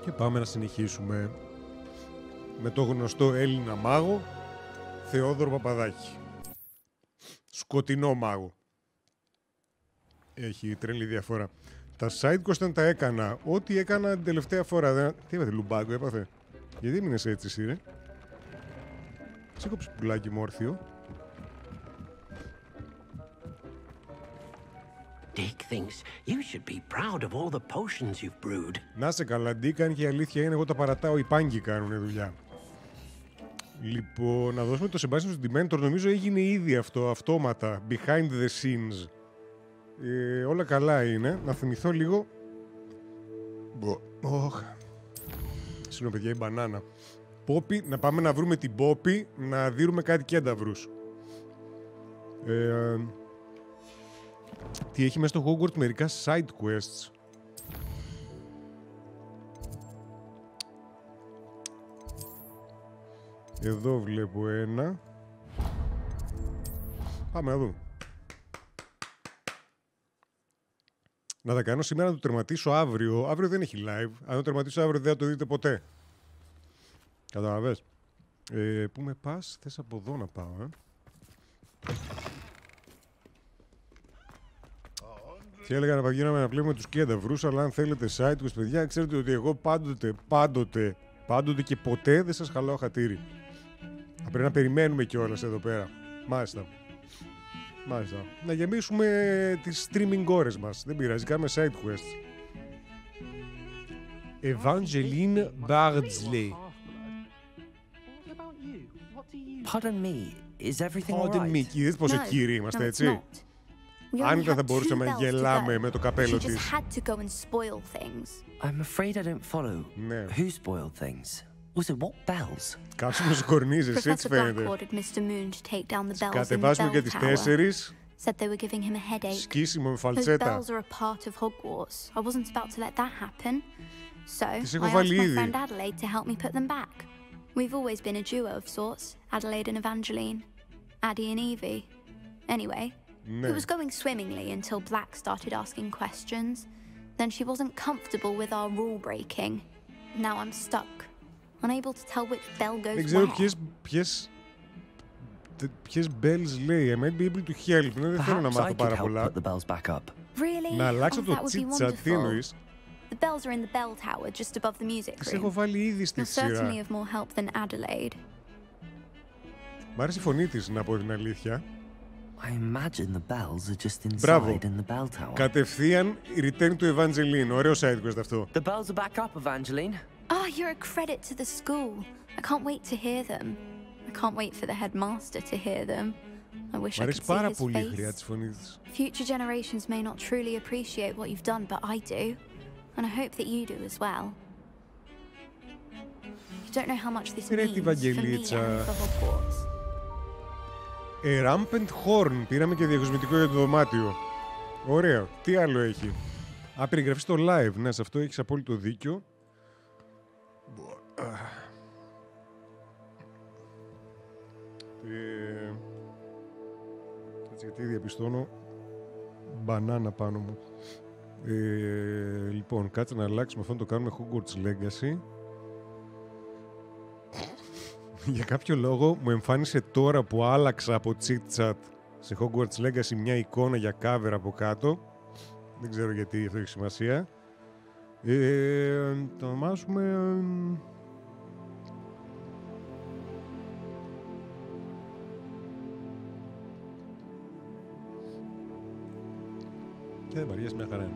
Και πάμε να συνεχίσουμε με το γνωστό Έλληνα μάγο Θεόδωρο Παπαδάκη. Σκοτεινό μάγο. Έχει τρελή διαφορά. Τα side quest δεν τα έκανα. Ό,τι έκανα την τελευταία φορά. Τι έπαθε, λουμπάγκο έπαθε. Γιατί έμεινες έτσι εσύ, ρε? Σήκωψε πουλάκι μου όρθιο. Dick thinks you should be proud of all the potions you've brewed. Να σε καλά, Dick, αν και η αλήθεια είναι εγώ τα παρατάω, οι πάγκοι κάνουν δουλειά. Λοιπόν, να δώσουμε το Sebastian στον Dementor, νομίζω έγινε ήδη αυτό, αυτόματα, behind the scenes. Όλα καλά είναι, να θυμηθώ λίγο. Συγγνώμη παιδιά, η μπανάνα. Πόπι, να πάμε να βρούμε την Πόπι, να δίνουμε κάτι κένταυρους. Τι έχει μέσα στο Hogwarts, μερικά side quests. Εδώ βλέπω ένα. Πάμε να δούμε. Να τα κάνω σήμερα, να το τερματίσω αύριο. Αύριο δεν έχει live. Αν το τερματίσω αύριο δεν θα το δείτε ποτέ. Καταλαβες. Πού με πας, θες από εδώ να πάω, Και έλεγα να παγίναμε να πλέουμε τους κένταυρους, αλλά αν θέλετε site quest, παιδιά, ξέρετε ότι εγώ πάντοτε και ποτέ δεν σας χαλάω χατήρι. Θα πρέπει να περιμένουμε κιόλας εδώ πέρα. Μάλιστα. Να γεμίσουμε τις streaming ώρες μας. Δεν πειράζει, κάνουμε side quests. Evangeline Bardsley. Pardon me, is everything all Pardon me, right? είδες πόσο κύριοι είμαστε, έτσι. Άνετα θα μπορούσαμε να γελάμε με το καπέλο της. I'm afraid I don't follow. Ναι. Who spoiled things? Also, what bells? Κάψου με συγχωρνίζεις, έτσι φαίνεται. Κατεβάσουμε και τις 4. Said they were giving him a headache. Σκίσιμο με Those φαλτσέτα. bells are a part of Hogwarts. I wasn't about to let that happen. So I Τις έχω asked βάλει my ήδη. friend Adelaide to help me put them back. We've always been a duo of sorts, Adelaide and Evangeline. Addie and Evie. Anyway, Ναι. it was going swimmingly until Black started asking questions. Then she wasn't comfortable with our rule breaking. Now I'm stuck, unable to tell which bell goes Δεν ξέρω where. ποιες bells λέει. I might be able to help. Δεν θέλω να Perhaps I μάθω could πάρα help πολλά. put the bells back up. Really? Να αλλάξω Oh, το that would be chit-chat. Τι wonderful. εννοείς? The bells are in the bell tower just above the music Τις room. έχω βάλει ήδη You'll στη certainly σειρά. have more help than Adelaide. Μ' άρεσε η φωνή της, να πω την αλήθεια. I imagine the bells are just inside Μπράβο. in the bell tower. Κατευθείαν Return to Evangeline. Ωραίο side quest αυτό. The bells are back up, Evangeline. Oh, you're a credit to the school. I can't wait to hear them. I can't wait for the headmaster to hear them. I wish Μ' I αρέσει could see πάρα his πολύ η χρειά face. της φωνής της. Future generations may not truly appreciate what you've done, but I do. And I hope that you do as well. You don't know how much this Ρε, means τη for me Βαγγελίτσα. and for Hogwarts. Rampant Horn. Πήραμε και διακοσμητικό για το δωμάτιο. Ωραίο. Τι άλλο έχει? Περιγραφή στο live. Ναι, σε αυτό έχεις απόλυτο δίκιο. Έτσι, γιατί διαπιστώνω μπανάνα πάνω μου. Λοιπόν, κάτσε να αλλάξουμε αυτό, να το κάνουμε Hogwarts Legacy. Για κάποιο λόγο μου εμφάνισε τώρα που άλλαξα από chit-chat σε Hogwarts Legacy μια εικόνα για cover από κάτω. Δεν ξέρω γιατί αυτό έχει σημασία. Το ονομάσουμε... Και δεν βαριέσαι, μια χαρά είναι.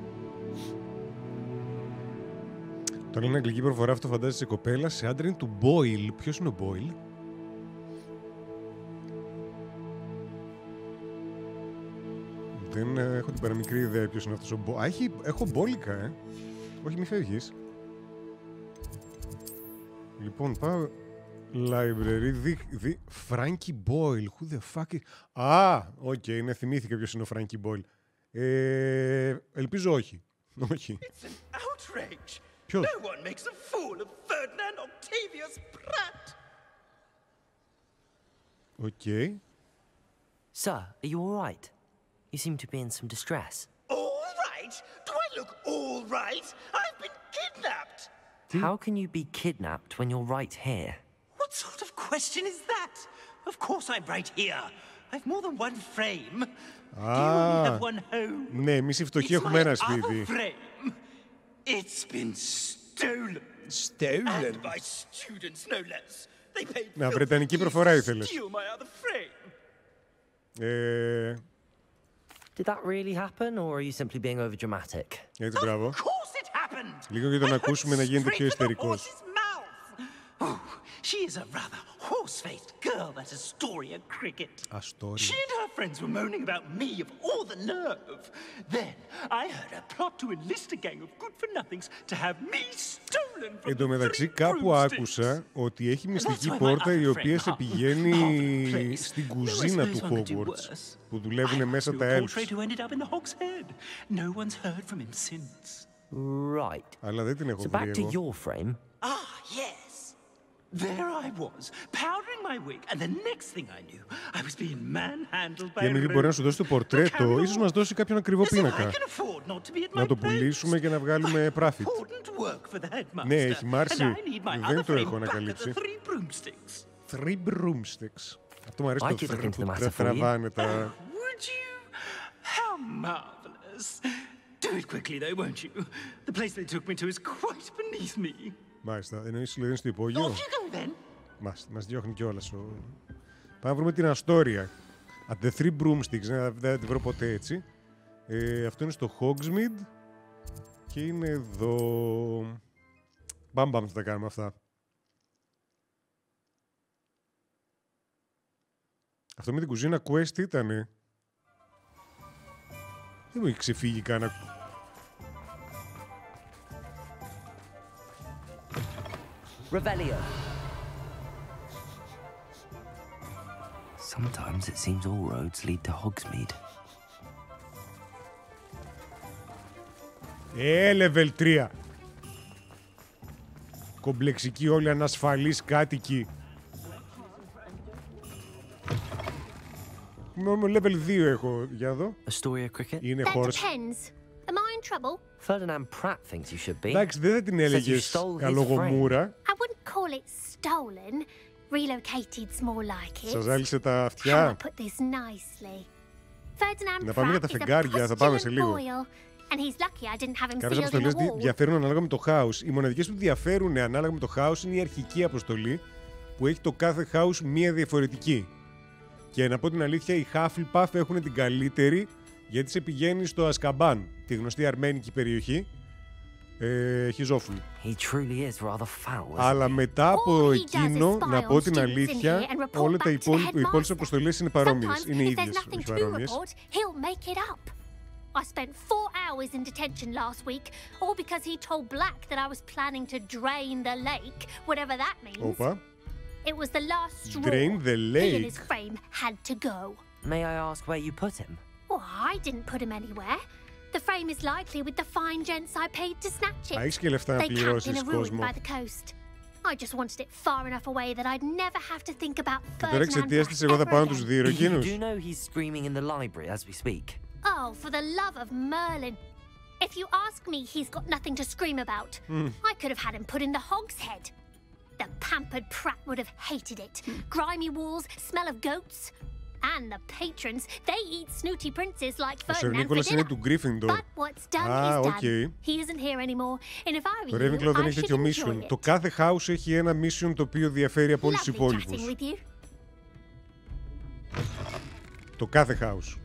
Τώρα είναι αγγλική προφορά, αυτό φαντάζεσαι κοπέλα, σε άντρα είναι του Boyle. Ποιος είναι ο Boyle? Δεν έχω την παραμικρή ιδέα ποιος είναι αυτός ο Boyle. Έχω μπόλικα, Όχι, μη φεύγεις. Λοιπόν, πάω... Library, Frankie Boyle. Who the fuck is... οκ, ναι, θυμήθηκα ποιος είναι ο Frankie Boyle. Ελπίζω όχι. Όχι. It's an outrage. Ποιος? No one makes a fool of Ferdinand Octavius Pratt. Okay. Sir, are you all right? You seem to be in some distress. All right? Do I look all right? I've been kidnapped. How can you be kidnapped when you're right here? What sort of question is that? Of course I'm right here. I've more than one frame. Do you only have one home? Ναι, εμείς οι φτωχοί έχουμε ένα σπίτι. Frame. It's been stolen. Stolen. And by students, no less. They paid Να, βρετανική προφορά ήθελες. steal my other frame. Did that really happen, or are you simply being overdramatic? Έτσι, μπράβο. Of course it happened. Λίγο για τον ακούσουμε να γίνεται πιο ιστερικός. Oh, she is a rather horse-faced girl, that Astoria cricket. Astoria. She and her friends were moaning about me of all the nerve. Then I heard a plot to enlist a gang of good-for-nothings to have me stolen from Εν τω μεταξύ κάπου άκουσα ότι έχει μυστική πόρτα η οποία σε πηγαίνει στην κουζίνα του Hogwarts που δουλεύουν μέσα τα elves. Right. Αλλά δεν την έχω So back βρει to εγώ. your frame. Ah, yes. There I was, powdering my wig, and the next thing I knew, I was being manhandled by a Εμίλη, μπορεί να σου δώσει το πορτρέτο, ίσως μας δώσει κάποιον ακριβό πίνακα. Να το πουλήσουμε και να βγάλουμε profit. Ναι, έχει Μάρση. Δεν το έχω ανακαλύψει. Three broomsticks. Αυτό μου αρέσει το που τραβάνε τα... How marvelous. Do it quickly though, won't you? The place they took me to is quite beneath me. Μάλιστα, εννοείς ότι είναι στο υπόγειο. Off you go then. Μας διώχνει κιόλας. Πάμε να βρούμε την Αστόρια. At the Three Broomsticks, δεν τη βρω ποτέ έτσι. Αυτό είναι στο Hogsmeade. Και είναι εδώ... Μπαμπαμ θα τα κάνουμε αυτά. Αυτό με την κουζίνα quest ήτανε. Δεν μου έχει ξεφύγει κανένα. Revelio. Sometimes it seems all roads lead to Hogsmeade. Level 3. Κομπλεξικοί όλοι ανασφαλείς κάτοικοι. Level 2 έχω, για εδώ. Astoria cricket? Είναι That horse. depends. Am I in trouble? Ferdinand Pratt thinks you should be. Εντάξει, δεν θα την έλεγες αλογομούρα. I wouldn't call it stolen. Relocated's more like it. Σας ζάλισε τα How do I αυτιά. put this nicely? Ferdinand Να πάμε για τα Pratt is a φεγγάρια, θα πάμε σε λίγο. postulant boil, and he's lucky I didn't have him Κάποιες sealed in a αποστολές wall. διαφέρουν ανάλογα με το house. Οι μοναδικές που διαφέρουν ανάλογα με το house είναι η αρχική αποστολή, που έχει το κάθε house μία διαφορετική. Και να πω την αλήθεια, οι Hufflepuff έχουν την καλύτερη, γιατί σε πηγαίνει στο Ασκαμπάν, τη γνωστή αρμένικη περιοχή. Χιζόφουλ. Αλλά μετά από εκείνο, να πω την αλήθεια, όλα τα υπόλοιπες αποστολές είναι παρόμοιες. Είναι ίδιες, όχι παρόμοιες. I spent 4 hours in detention last week, all because he told Black that I was planning to drain the lake, whatever that means. Όπα. It was the last straw. Drain the lake. He and his frame had to go. May I ask where you put him? Oh, I didn't put him anywhere. The frame is likely with the fine gents I paid to snatch it. Έχεις και λεφτά να They camped in πληρώσεις a ruin κόσμο. by the coast. I just wanted it far enough away that I'd never have to think about Τώρα Ferdinand εξαιτίας της εγώ θα ever πάω να again. τους διερογίνους. You do know he's screaming in the library as we speak. Oh, for the love of Merlin. If you ask me, he's got nothing to scream about. I could have had him put in the Hogshead. The pampered Pratt would have hated it. Grimy walls, smell of goats. And the patrons, they eat snooty princes like Ο Σερ Ferdinand for Νίκολας είναι dinner. του Gryffindor. But what's done is done. Okay. He isn't here anymore. And if I Το were Ravenclaw you, δεν I έχει should τέτοιο enjoy mission. it. Το κάθε house έχει ένα mission το οποίο διαφέρει από όλους τους Lovely chatting υπόλοιπους. with you. Το κάθε house.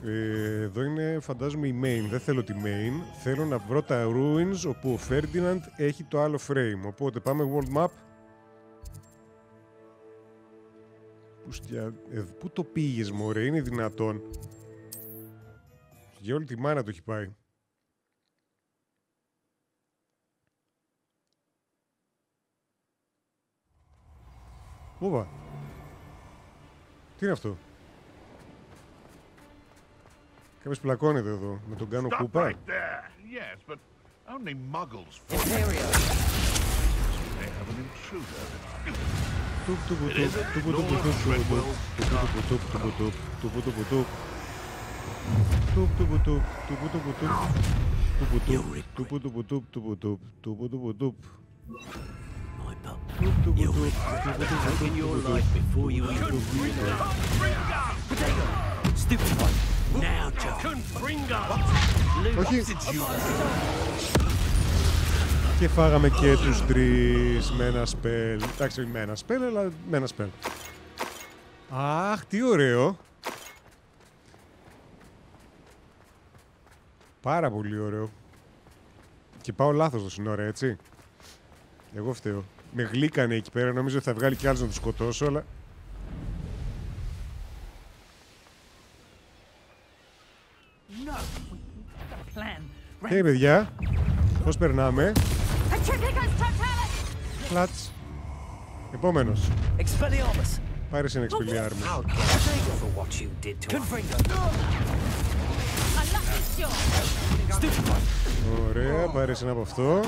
Εδώ είναι φαντάζομαι η main. Δεν θέλω τη main. Θέλω να βρω τα ruins όπου ο Ferdinand έχει το άλλο frame. Οπότε πάμε world map. Πού το πήγες μωρέ, είναι δυνατόν. Για όλη τη μάνα το έχει πάει. Όπα. Τι είναι αυτό. Κάποιος πλακώνεται εδώ. Να τον κάνω κούπα. Yes, but only muggles have an intruder. My pup, you'll regret taking your life before you even Stupid one. Now, Joe. Όχι. Και φάγαμε και τους τρεις με ένα σπέλ. Εντάξει, με ένα σπέλ, αλλά με ένα σπέλ. Αχ, τι ωραίο. Πάρα πολύ ωραίο. Και πάω λάθος το σύνορα, έτσι. Εγώ φταίω. Με γλύκανε εκεί πέρα, νομίζω ότι θα βγάλει κι άλλος να τους σκοτώσω, αλλά... Hey, παιδιά. Πώς περνάμε? Κλατς. Επόμενος. Πάρε ένα εξπελιάρμο. Ωραία, πάρε ένα από αυτό.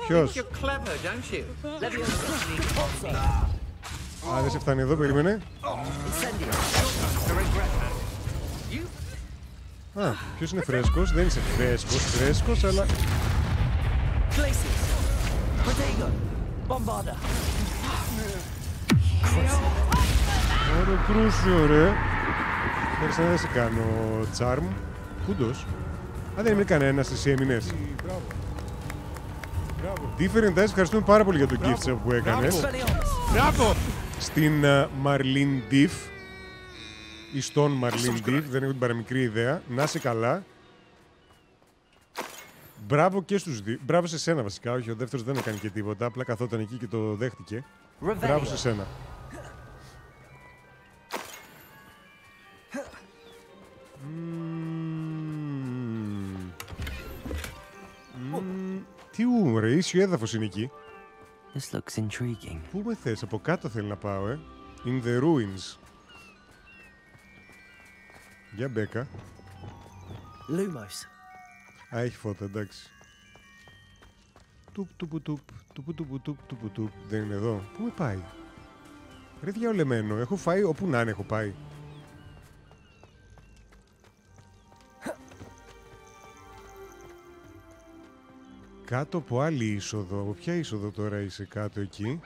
Ποιος? Α, δεν σε φτάνει εδώ, περίμενε. Α, ποιος είναι φρέσκος? Δεν είσαι φρέσκος, αλλά... Ωραία, κρούσιο, ρε. Πέρυσι δεν σε κάνω τσάρμ. Κούντος. Α, δεν είμαι κανένας, εσύ έμεινες. Different Eyes, ευχαριστούμε πάρα πολύ για το gift που έκανες. Μπράβο! Στην Μαρλίν Διφ ή στον Μαρλίν Διφ, δεν έχω την παραμικρή ιδέα. Να είσαι καλά. Μπράβο και στους δύο. Μπράβο σε σένα βασικά, όχι, ο δεύτερος δεν έκανε και τίποτα, απλά καθόταν εκεί και το δέχτηκε. Μπράβο σε σένα. Τι ρε, ίσιο έδαφος είναι εκεί. This looks intriguing. Πού με θες, από κάτω θέλει να πάω, In the ruins. Για μπέκα. Lumos. Α, έχει φώτα, εντάξει. Τουπ. Δεν είναι εδώ. Πού με πάει? Ρε διαολεμένο, έχω φάει όπου να είναι έχω πάει. Κάτω από άλλη είσοδο. Από ποια είσοδο τώρα είσαι κάτω εκεί?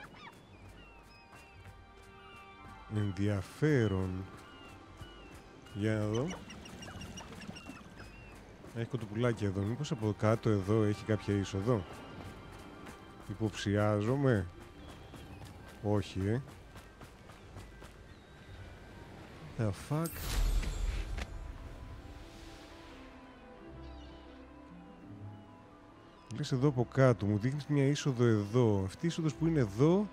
Ενδιαφέρον. Για να δω. Έχει κοτοπουλάκι εδώ. Μήπως από κάτω εδώ έχει κάποια είσοδο? Υποψιάζομαι. Όχι, The fuck. Λες εδώ από κάτω. Μου δείχνεις μια είσοδο εδώ. Αυτή η είσοδος που είναι εδώ...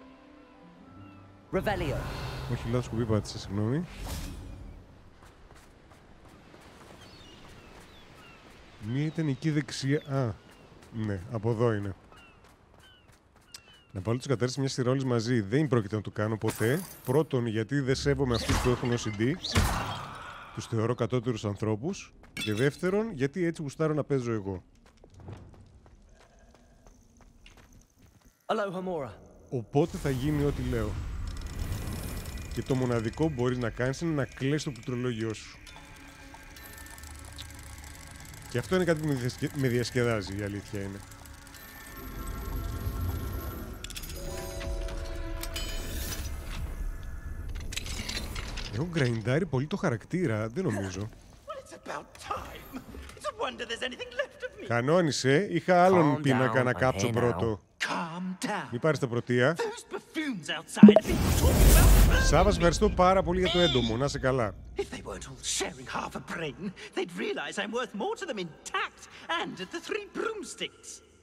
Revelio. Όχι, λάθος κουμπί πάτησα, συγγνώμη. Μία ήταν εκεί δεξιά. Α, ναι, από εδώ είναι. Να βάλω τους κατάρτισες μιας τυρόλης μαζί. Δεν πρόκειται να το κάνω ποτέ. Πρώτον, γιατί δεν σέβομαι αυτούς που έχουν OCD. Τους θεωρώ κατώτερους ανθρώπους. Και δεύτερον, γιατί έτσι γουστάρω να παίζω εγώ. Οπότε θα γίνει ό,τι λέω. Και το μοναδικό που μπορείς να κάνεις είναι να κλαις το πληκτρολόγιο σου. Και αυτό είναι κάτι που με διασκεδάζει, η αλήθεια είναι. Έχω γκραϊντάρει πολύ το χαρακτήρα, δεν νομίζω. Κανόνισε, είχα άλλον πίνακα να κάψω πρώτο. Μην πάρεις τα πρωτεία. Σάββας, ευχαριστώ πάρα πολύ για το έντομο. Να είσαι καλά.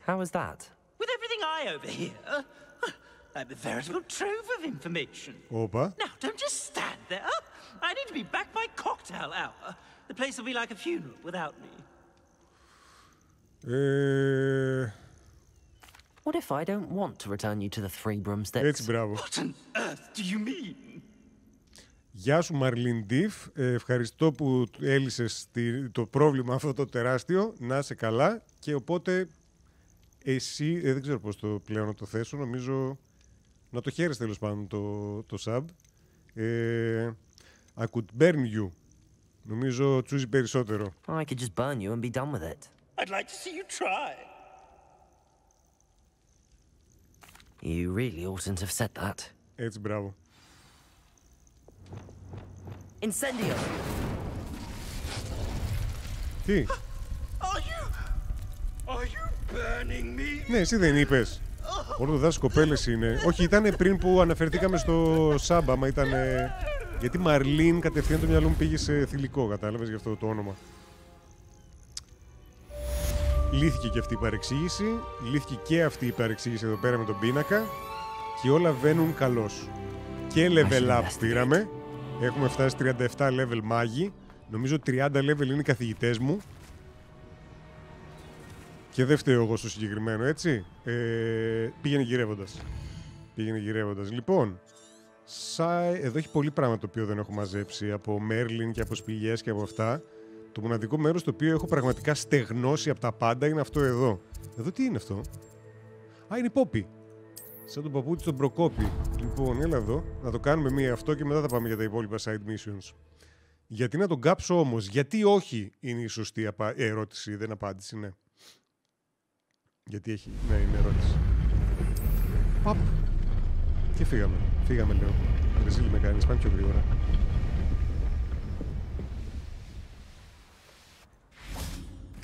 How was that? With everything I overhear, I'm a veritable trove of information. Όπα. Now, don't just stand there. I need to be back by cocktail hour. The place will be like a funeral without me. What if I don't want to return you to the three broomsticks? Έτσι, μπράβο. What on earth do you mean? Γεια σου, Μαρλίν Διφ. Ευχαριστώ που έλυσες το πρόβλημα αυτό το τεράστιο. Να είσαι καλά. Και οπότε εσύ, δεν ξέρω πώς το πλέον να το θέσω. Νομίζω να το χαίρεσαι τέλος πάντων το sub. I could burn you. Νομίζω τσούζει περισσότερο. I could just burn you and be done with it. I'd like to see you try. You really oughtn't have said that. Έτσι, μπράβο. Incendio! Τι? Are you burning me? Ναι, εσύ δεν είπες. Όλο το δάσος κοπέλες είναι. Όχι, ήταν πριν που αναφερθήκαμε στο Σάμπα, μα ήταν. Γιατί Μαρλίν κατευθείαν το μυαλό μου πήγε σε θηλυκό, κατάλαβες γι' αυτό το όνομα. Λύθηκε και αυτή η παρεξήγηση. Λύθηκε και αυτή η παρεξήγηση εδώ πέρα με τον πίνακα. Και όλα βαίνουν καλώς. Και level up πήραμε. Έχουμε φτάσει 37 level μάγοι. Νομίζω 30 level είναι οι καθηγητές μου. Και δεν φταίω εγώ στο συγκεκριμένο, έτσι. Πήγαινε γυρεύοντας. Πήγαινε γυρεύοντας. Λοιπόν, εδώ έχει πολύ πράγμα το οποίο δεν έχω μαζέψει. Από Μέρλιν και από σπηλιές και από αυτά. Το μοναδικό μέρος το οποίο έχω πραγματικά στεγνώσει από τα πάντα είναι αυτό εδώ. Εδώ τι είναι αυτό? Α, είναι η Πόπη. Σαν τον παππούτσι στον Προκόπη. Λοιπόν, έλα εδώ. Να το κάνουμε μία αυτό και μετά θα πάμε για τα υπόλοιπα side missions. Γιατί να τον κάψω όμως? Γιατί όχι είναι η σωστή ερώτηση, δεν απάντηση, ναι. Γιατί έχει, ναι, είναι ερώτηση. Παπ. Και φύγαμε. Φύγαμε, λέω. Ρεζίλη με κάνεις, πάμε πιο γρήγορα.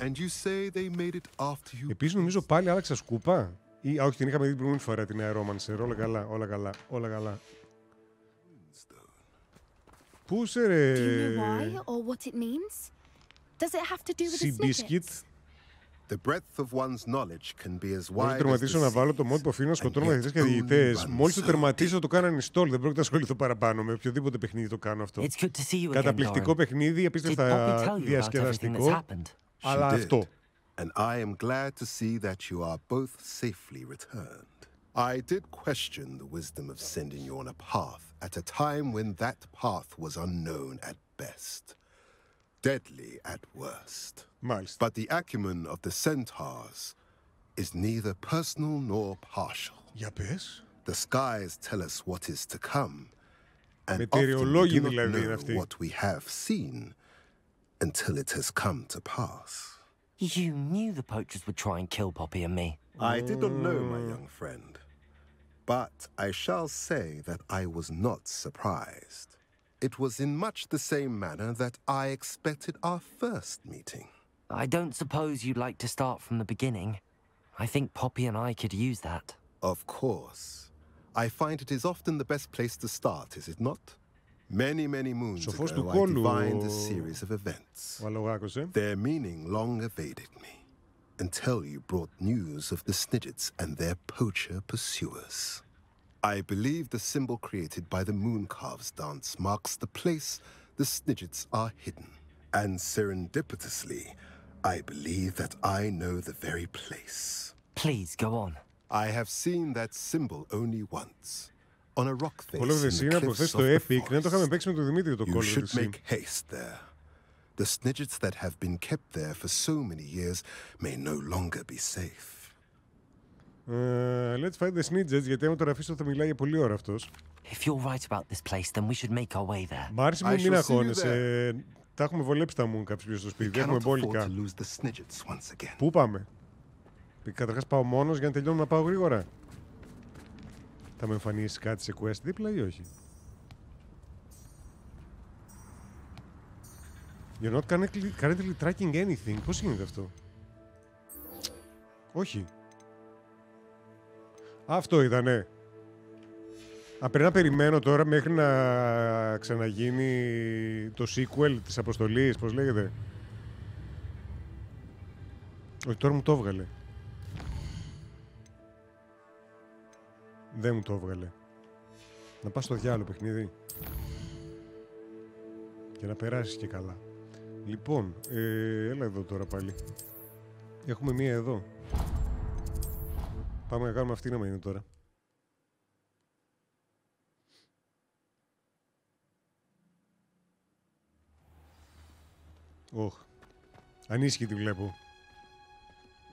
And you say they made it after you. Επίσης νομίζω πάλι άλλαξα σκούπα. Ή, όχι, την είχαμε δει την προηγούμενη φορά την αερόμανσερ. Όλα καλά, όλα καλά, όλα καλά. Πού είσαι ρε... Do you know why or what it means? Does it have to do with the snidgets? The breadth of one's knowledge can be as Μόλις wide as τερματίσω να the βάλω το seas, mod που αφήνω να σκοτώνω and yet μαθητές και only διαιτητές. run Μόλις το so τερματίσω deep. το κάνω uninstall. Δεν πρόκειται να ασχοληθώ παραπάνω. Με οποιοδήποτε παιχνίδι το κάνω αυτό. It's good to see you again, Καταπληκτικό Doran. παιχνίδι, Did Poppy απίστευτα tell you about everything that's διασκεδαστικό. happened? Αλλά She did. αυτό. And I am glad to see that you are both safely returned. I did question the wisdom of sending you on a path at a time when that path was unknown at best, deadly at worst. Μάλιστα. But the acumen of the centaurs is neither personal nor partial. Για πες. The skies tell us what is to come, and often we Μετεωρολόγοι do not δηλαδή είναι know αυτοί. what we have seen until it has come to pass. You knew the poachers would try and kill Poppy and me. I did not know, my young friend, but I shall say that I was not surprised. It was in much the same manner that I expected our first meeting. I don't suppose you'd like to start from the beginning. I think Poppy and I could use that. Of course. I find it is often the best place to start, is it not? Many, many moons Σοφός ago, του I κόλου divined a series of events. ο αλογάκος, Their meaning long evaded me, until you brought news of the Snidgets and their poacher pursuers. I believe the symbol created by the Mooncarves dance marks the place the Snidgets are hidden. And serendipitously, I believe that I know the very place. Please, go on. I have seen that symbol only once, on a rock face Call of the in Sea the από cliffs χθες of το the Epic. Ναι, το είχαμε παίξει με τον Δημήτρη το You Call of the should Sea. make haste there. The Snidgets that have been kept there for so many years may no longer be safe. Let's find the Snidgets, γιατί άμα τον αφήσω θα μιλάει για πολλή ώρα αυτός. If you're right about this place, then we should make our way there. Μ' άρεσε μου, I μην shall see you αγχώνεσαι. Τα έχουμε βολέψει τα Moon Caps στο σπίτι. Έχουμε Cannot afford μπόλικα. to lose the Snidgets once again. Πού πάμε? Καταρχάς πάω μόνος για να τελειώνουμε να πάω γρήγορα. Θα με εμφανίσει κάτι σε quest δίπλα ή όχι? You're not currently tracking anything. Πώς γίνεται αυτό? Όχι. Αυτό ήτανε. Πρέπει να περιμένω τώρα μέχρι να ξαναγίνει το sequel της Αποστολής. Πώς λέγεται? Όχι, τώρα μου το έβγαλε. Δεν μου το έβγαλε. Να πας στο διάλογο παιχνίδι. Και να περάσεις και καλά. Λοιπόν, έλα εδώ τώρα πάλι. Έχουμε μία εδώ. Πάμε να κάνουμε αυτή να είναι τώρα. Ωχ. Ανήσυχη τη βλέπω.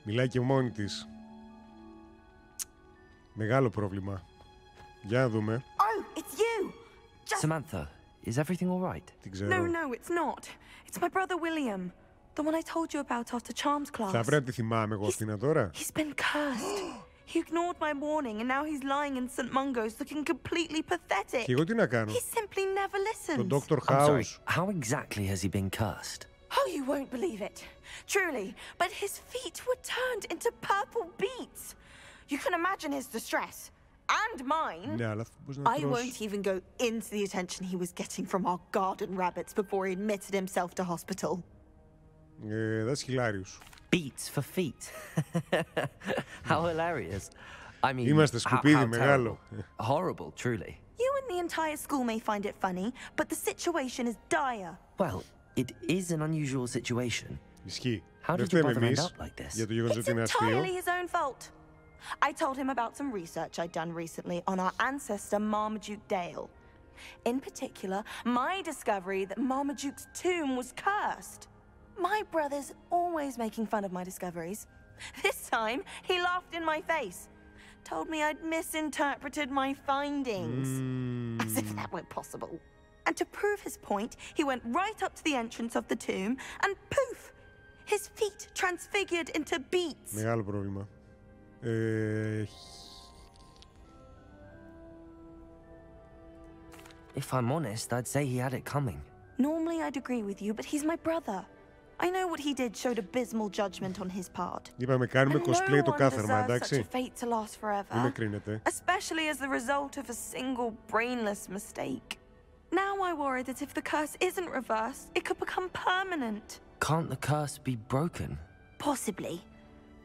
Μιλάει και μόνη της. Μεγάλο πρόβλημα. Για να δούμε. Oh, it's you! Samantha, is everything all right? Τι ξέρω. No, it's not. It's my brother William. The one I told you about after charms class. Θα πρέπει να τη θυμάμαι εγώ αυτήν τώρα. He's been cursed. He ignored my warning and now he's lying in St. Mungo's looking completely pathetic. Και εγώ τι να κάνω. He simply never listens. Τον Dr. I'm sorry, House. how exactly has he been cursed? Oh, you won't believe it. Truly, but his feet were turned into purple beets. You can imagine his distress. And mine. Ναι, αλλά πώς να I τρως. won't even go into the attention he was getting from our garden rabbits before he admitted himself to hospital. That's hilarious. Beats for feet. How hilarious. I mean, Είμαστε σκουπίδι μεγάλο. Horrible, truly. You and the entire school may find it funny, but the situation is dire. Well, it is an unusual situation. Ισχύει. How Δεν did your φταίμε brother end εμείς up like this? για το γεγονός It's ότι είναι αστείο. entirely his own fault. I told him about some research I'd done recently on our ancestor Marmaduke Dale. In particular, my discovery that Marmaduke's tomb was cursed. My brother's always making fun of my discoveries. This time, he laughed in my face. Told me I'd misinterpreted my findings. As if that were possible. And to prove his point, he went right up to the entrance of the tomb and poof! His feet transfigured into beets. Μεγάλο πρόβλημα. If I'm honest, I'd say he had it coming. Normally I'd agree with you, but he's my brother. I know what he did showed abysmal judgment on his part. Είπαμε κάνουμε And cosplay no το one κάθαρμα, deserves such a εντάξει. fate to last Μην με forever, κρίνετε. especially as the result of a single brainless mistake. Now I worry that if the curse isn't reversed, it could become permanent. Can't the curse be broken? Possibly.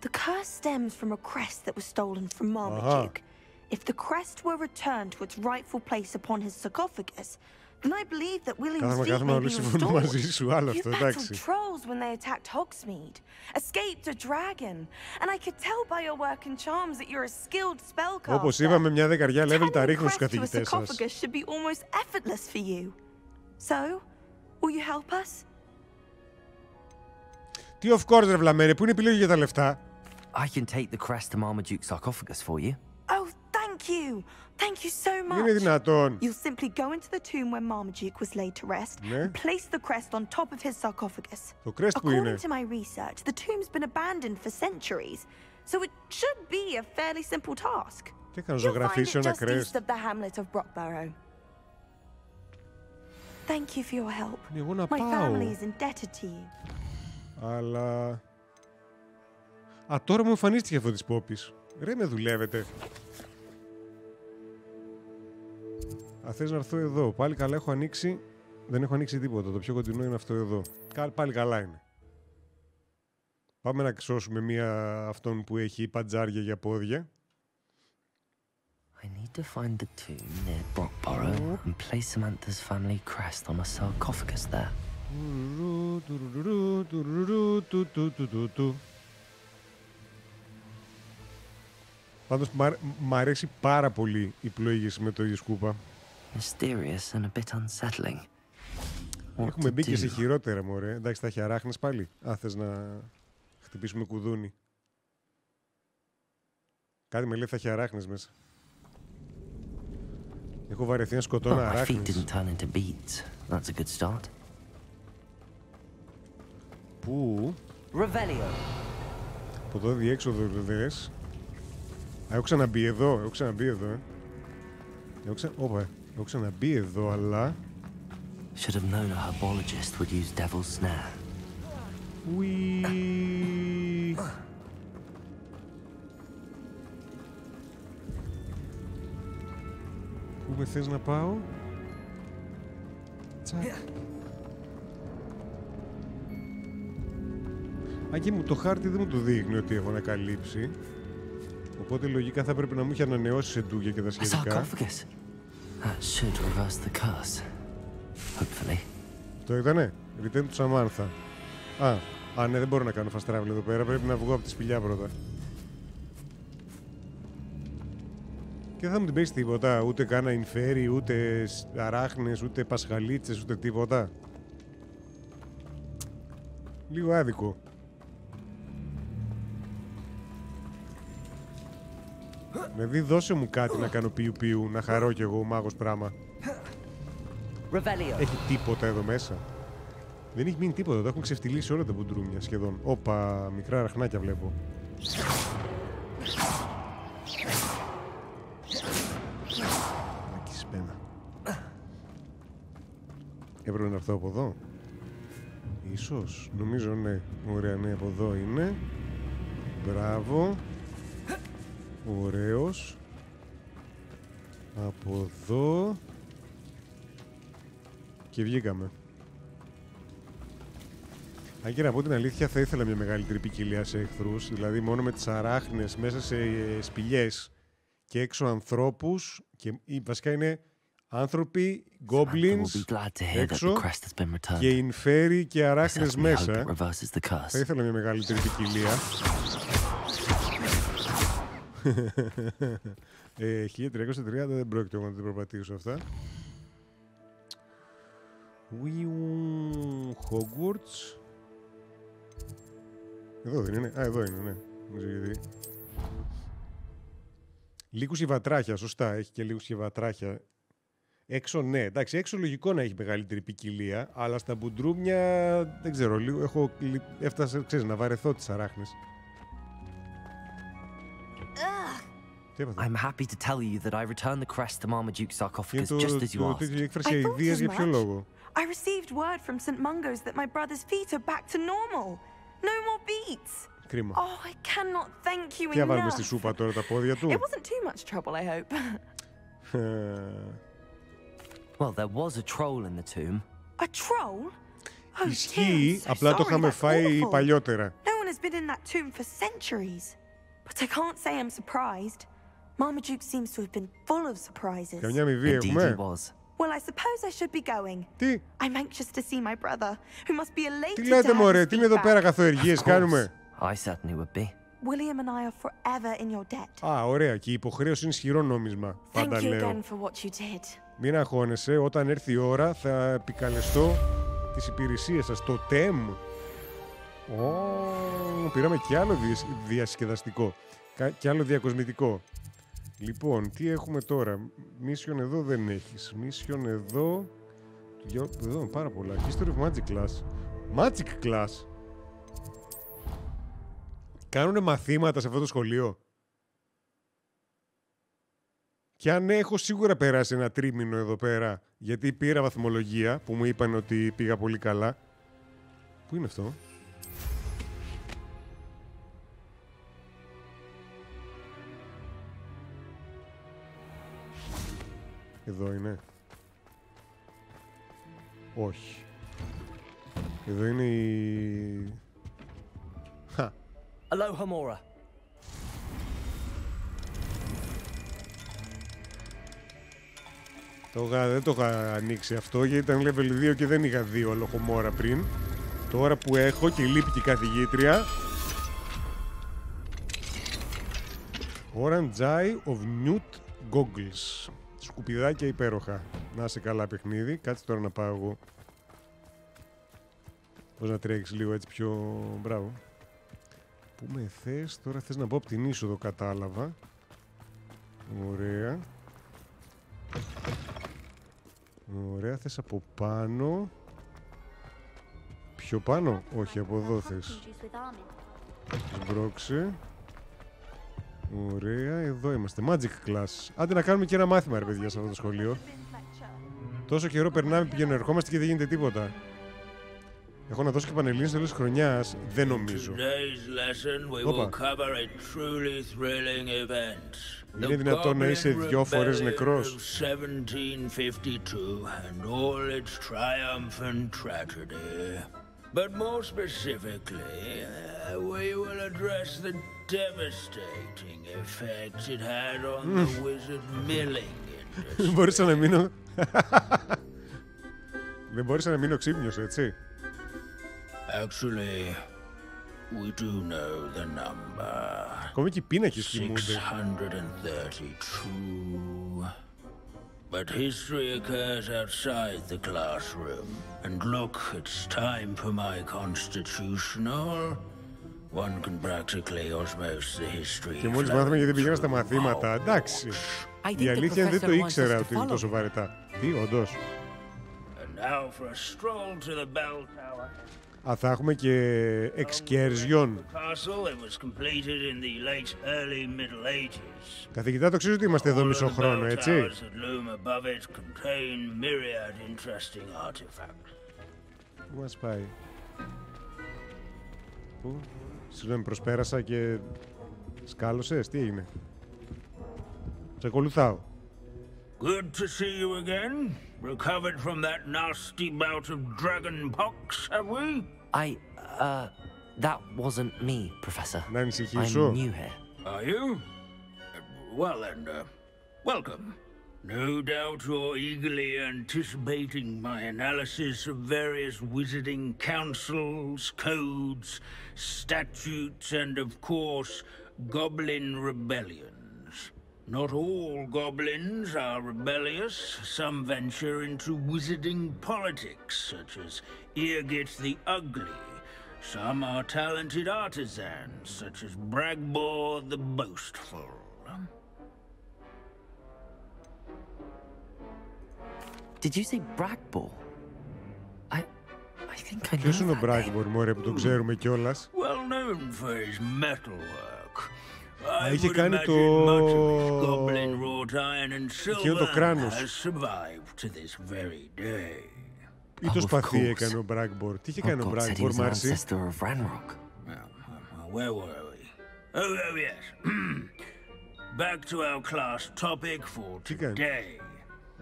The curse stems from a crest that was stolen from Marmaduke. If the crest were returned to its rightful place upon his sarcophagus, then I believe that William's feet Κάθομαι may όλοι be συμφωνούμε restored. μαζί σου, άλλο You αυτό, battled εντάξει. trolls when they attacked Hogsmeade, escaped a dragon, and I could tell by your work and charms that you're a skilled spellcaster. Όπως είπαμε, μια δεκαριά level τα Turning ρίχνω στους crest to a καθηγητές σας. sarcophagus should be almost effortless for you. So, will you help us? Τι of course ρε βλαμμένε, πού είναι η επιλογή για τα λεφτά. I can take the crest to Marmaduke's sarcophagus for you. Oh, thank you. Thank you so much. Είναι δυνατόν. You'll simply go into the tomb where Marmaduke was laid to rest Ναι. and place the crest on top of his sarcophagus. Το crest που είναι. According to my research, the tomb's been abandoned for centuries, so it should be a fairly simple task. Τι έκανα, You'll find ζωγραφίσω it ένα just east crest. of the hamlet of Brockborough. Thank you for your help. Εγώ να My πάω. family is indebted to you. Αλλά... Α, τώρα μου εμφανίστηκε αυτό της Πόπης. Ρε, με δουλεύετε. Α, θες να έρθω εδώ. Πάλι καλά έχω ανοίξει. Δεν έχω ανοίξει τίποτα. Το πιο κοντινό είναι αυτό εδώ. Πάλι καλά είναι. Πάμε να σώσουμε μία αυτόν που έχει παντζάρια για πόδια. I need to find the tomb near Brockborough and place Samantha's family crest on a sarcophagus there. Πάντως μ' αρέσει πάρα πολύ η πλοήγηση με το ίδιο σκούπα. Mysterious and a bit unsettling. What Έχουμε to μπει και σε do? χειρότερα, μωρέ. Εντάξει, θα έχει αράχνες πάλι. Α, θες να χτυπήσουμε κουδούνι. Κάτι με λέει θα έχει αράχνες μέσα. Έχω βαρεθεί να σκοτώνω Oh, my feet αράχνες. didn't turn into beads. That's a good start. Πού? Revelio. Από εδώ διέξοδο δες. Έχω ξαναμπεί εδώ, Έχω ξαναμπεί εδώ, αλλά... Should have known a herbologist would use devil's snare. Ουί. Πού με θες να πάω? Τσακ. Άγγε μου, το χάρτη δεν μου το δείχνει ότι έχω ανακαλύψει. Οπότε λογικά θα πρέπει να μου έχει ανανεώσει σε ντούγια και τα A σχετικά. sarcophagus. That should reverse the curse. Hopefully. Το ήτανε. Return to Samantha. Α, ναι, δεν μπορώ να κάνω fast travel εδώ πέρα. Πρέπει να βγω από τη σπηλιά πρώτα. Και δεν θα μου την πέσει τίποτα. Ούτε κάνα inferi, ούτε αράχνες, ούτε πασχαλίτσες, ούτε τίποτα. Λίγο άδικο. Δηλαδή δώσε μου κάτι να κάνω πιου-πιου, να χαρώ κι εγώ, μάγος πράγμα. Έχει τίποτα εδώ μέσα. Δεν έχει μείνει τίποτα. Τα έχουν ξεφτυλίσει όλα τα μπουντρούμια σχεδόν. Όπα, μικρά ραχνάκια βλέπω. Μακισμένα. Έπρεπε να έρθω από εδώ. Ίσως. Νομίζω ναι. Ωραία, ναι, από εδώ είναι. Μπράβο. Ωραίος. Από εδώ. Και βγήκαμε. Αν και να πω την αλήθεια, θα ήθελα μια μεγαλύτερη ποικιλία σε εχθρούς. Δηλαδή μόνο με τις αράχνες μέσα σε σπηλιές και έξω ανθρώπους. Και βασικά είναι άνθρωποι, goblins έξω και ινφέρι και αράχνες μέσα. Θα ήθελα μια μεγαλύτερη ποικιλία. 1330 δεν πρόκειται να την προπατήσω αυτά. Hogwarts. Εδώ δεν είναι? Α, εδώ είναι, ναι. Λίγους υβατράχια, σωστά. Έχει και λίγους υβατράχια. Έξω, ναι. Εντάξει, έξω λογικό να έχει μεγαλύτερη ποικιλία, αλλά στα μπουντρούμια δεν ξέρω. Λίγο, έφτασα, ξέρεις, να βαρεθώ τις αράχνες. I'm happy to tell you that I returned the crest to Marmaduke's sarcophagus just as you asked. I thought as much. I received word from St. Mungo's that my brother's feet are back to normal. No more beats. Κρίμα. Oh, I cannot thank you enough. Τι θα βάλουμε στη σούπα τώρα, τα πόδια του? It wasn't too much trouble, I hope. Well, there was a troll in the tomb. A troll? Ισχύει, απλά το είχαμε φάει παλιότερα. No one has been in that tomb for centuries. But I can't say I'm surprised. Marmaduke seems to have been full of surprises. Καμιά αμοιβή έχουμε? Well, I suppose I should be going. Τι? I'm anxious to see my brother, who must be elated. Τι λέτε μωρέ, τι είναι εδώ πέρα καθοεργίες κάνουμε? I certainly would be. William and I are forever in your debt. Α, ωραία, και η υποχρέωση είναι ισχυρό νόμισμα. Πάντα λέω. Thank you again for what you did. Μην αγχώνεσαι, όταν έρθει η ώρα θα επικαλεστώ τις υπηρεσίες σας. Το TEM. Πήραμε και άλλο διασκεδαστικό. Και άλλο διακοσμητικό. Λοιπόν, τι έχουμε τώρα? Mission εδώ δεν έχεις. Mission εδώ. Εδώ πάρα πολλά. History of Magic Class. Magic Class. Κάνουνε μαθήματα σε αυτό το σχολείο? Και αν έχω σίγουρα περάσει ένα τρίμηνο εδώ πέρα, γιατί πήρα βαθμολογία που μου είπαν ότι πήγα πολύ καλά. Πού είναι αυτό? Εδώ είναι. Όχι. Εδώ είναι η... Aloha Mora. Δεν το είχα ανοίξει αυτό γιατί ήταν level 2 και δεν είχα δει Aloha Mora πριν. Τώρα που έχω και λείπει και η καθηγήτρια. Orange Eye of Newt Goggles. Σκουπιδάκια υπέροχα. Να σε καλά παιχνίδι. Κάτσε τώρα να πάω εγώ. Πώς να τρέξεις λίγο έτσι πιο... Μπράβο. Πού με θες? Τώρα θες να πω από την είσοδο, κατάλαβα. Ωραία. Ωραία, θες από πάνω. Πιο πάνω? Όχι, από εδώ θες. Σμπρώξε. Ωραία, εδώ είμαστε. Magic Class. Άντε να κάνουμε και ένα μάθημα, ρε παιδιά, σε αυτό το σχολείο. Τόσο καιρό περνάμε, πηγαίνουμε, ερχόμαστε και δεν γίνεται τίποτα. Έχω να δώσω και πανελλήνιες τέλος της χρονιάς. Δεν νομίζω. Όπα. Είναι δυνατόν να είσαι 2 φορές νεκρός? But more specifically, we will address the devastating effects it had on the wizard milling industry. Μπορούσα να μείνω... Δεν μπορούσα να μείνω ξύπνιος, έτσι. Actually, we do know the number. Ακόμη και οι πίνακες κοιμούνται. 632. But history occurs outside the classroom. And look, it's time for my constitutional. One can practically osmose the history. Και μόλις μάθαμε γιατί πήγαινα στα μαθήματα. Εντάξει. Η αλήθεια δεν το ήξερα ότι είναι τόσο βαρετά. Τι, όντως. Now for a stroll to the bell tower. Α, θα έχουμε και excursion. Καθηγητά, το ξέρεις ότι είμαστε εδώ μισό χρόνο, έτσι? Πού μας πάει? Πού? Συγγνώμη, προσπέρασα και σκάλωσες, τι έγινε? Σε ακολουθάω. Good to see you again. Recovered from that nasty bout of dragon pox, have we? That wasn't me, Professor. I'm new here. Are you? Well then, welcome. No doubt you're eagerly anticipating my analysis of various wizarding councils, codes, statutes, and of course, goblin rebellions. Not all goblins are rebellious. Some venture into wizarding politics, such as Irgit the Ugly. Some are talented artisans, such as Bragbor the Boastful. Did you say Bragbor? I think I know Ποιος είναι ο that name. Bragbor, μωρέ, που τον ξέρουμε κιόλας? Well known for his metalwork. Μα είχε κάνει το... Εκείνο το κράνος. Ή το σπαθί έκανε ο Bragbor. Τι είχε κάνει ο Bragbor, Μάρση? Where were we? Oh yes. Back to our class topic for today.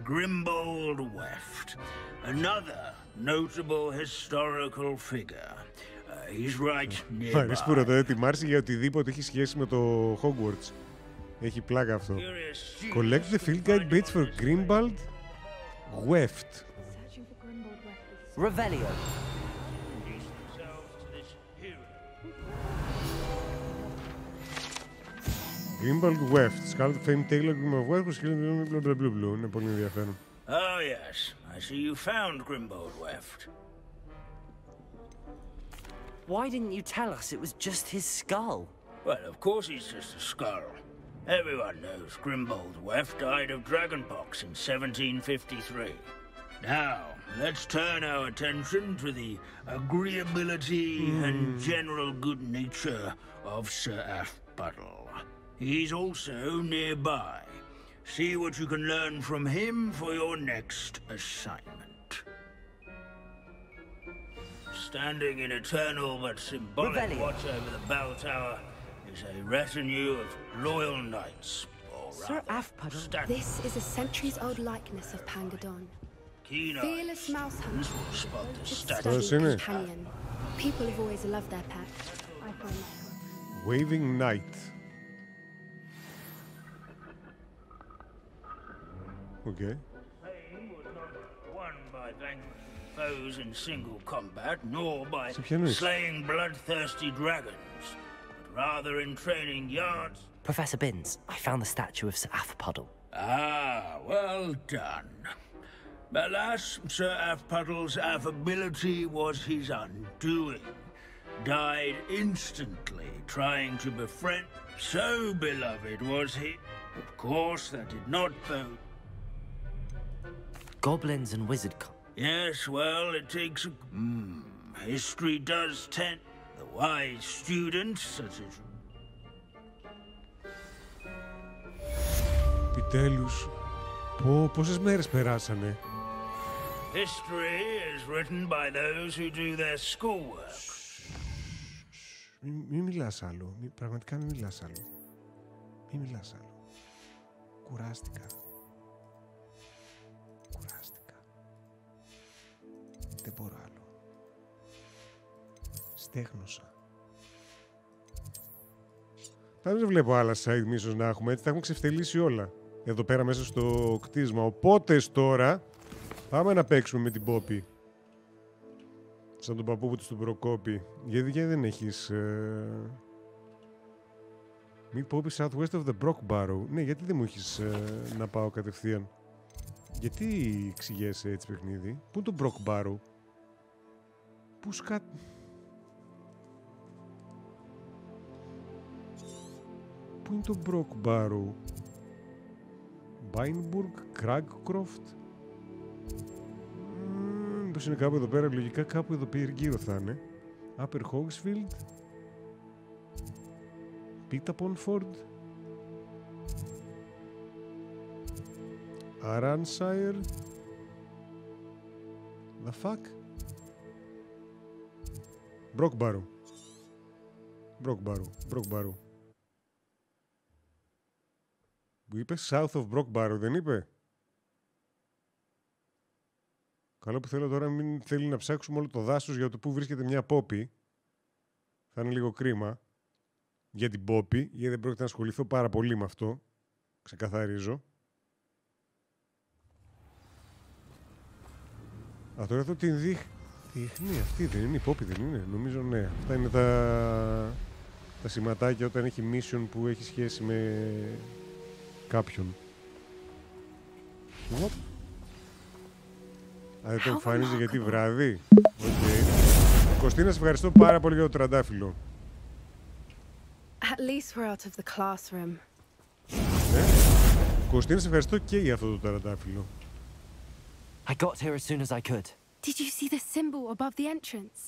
Grimbold Weft. Another notable historical figure. He's right nearby. Μ' αρέσει που ρωτάει τη Μάρση για οτιδήποτε έχει σχέση με το Hogwarts. Έχει πλάκα αυτό. Collect the field guide bits for Grimbold Weft. Revelio. Grimbold Weft. Scarlet Fame Taylor Grimbold Weft. Είναι πολύ ενδιαφέρον. Oh yes, I see you found Grimbold Weft. Why didn't you tell us it was just his skull? Well, of course he's just a skull. Everyone knows Grimbold Weft died of dragonpox in 1753. Now, let's turn our attention to the agreeability and general good nature of Sir Athpuddle. He's also nearby. See what you can learn from him for your next assignment. Standing in eternal but symbolic watch over the bell tower is a retinue of loyal knights. Sir Athpuddle, this is a centuries-old likeness of Pangadon. Fearless mouse hunter, steady companion. People have always loved their pets. I find that. Waving Knight. Okay. Fame was not won by vanquishing foes in single combat, nor by slaying bloodthirsty dragons, but rather in training yards. Professor Binns, I found the statue of Sir Athpuddle. Ah, well done. Alas, Sir Athpuddle's affability was his undoing. Died instantly trying to befriend. So beloved was he. Of course, that did not bode. Goblins and wizard. Yes, well, it takes a... history does tend... The wise students, such as... Επιτέλους. Πόσες μέρες περάσανε. History is written by those who do their schoolwork. Μην μιλάς άλλο. Πραγματικά μην μιλάς άλλο. Μην μιλάς άλλο. Κουράστηκα. Δεν μπορώ άλλο. Στέγνωσα. Δεν βλέπω άλλα site μίσος να έχουμε, έτσι τα έχουμε ξεφτελίσει όλα. Εδώ πέρα μέσα στο κτίσμα. Οπότε τώρα πάμε να παίξουμε με την Πόπη. Σαν τον παππού του στον Προκόπη. Γιατί δεν έχεις... Meet Poppy southwest of the Brock Barrow. Ναι, γιατί δεν μου έχεις να πάω κατευθείαν. Γιατί εξηγέσαι έτσι παιχνίδι. Πού είναι το Brock Barrow. Πού Πού είναι το Brock Barrow. Bainburg, Cragcroft. Μήπως είναι κάπου εδώ πέρα, λογικά κάπου εδώ πέρα γύρω θα είναι. Upper Hogsfield. Πίταπονφορντ. Aransire. The fuck? Brockbarrow. Brockbarrow. Που είπε South of Brockbarrow, δεν είπε? Καλό που θέλω τώρα μην θέλει να ψάξουμε όλο το δάσος για το που βρίσκεται μια πόπη. Θα είναι λίγο κρίμα για την πόπη, γιατί δεν πρόκειται να ασχοληθώ πάρα πολύ με αυτό. Ξεκαθαρίζω. Α, τώρα εδώ την δείχνει αυτή, δεν είναι η πόπη, δεν είναι? Νομίζω ναι. Αυτά είναι τα σηματάκια όταν έχει mission που έχει σχέση με κάποιον. Α, δεν το εμφανίζει γιατί βράδυ. Okay. Κωστίνα, σε ευχαριστώ πάρα πολύ για το τραντάφυλλο. At least we're out of the classroom. Κωστίνα, σε ευχαριστώ και για αυτό το τραντάφυλλο. I got here as soon as I could. Did you see the symbol above the entrance?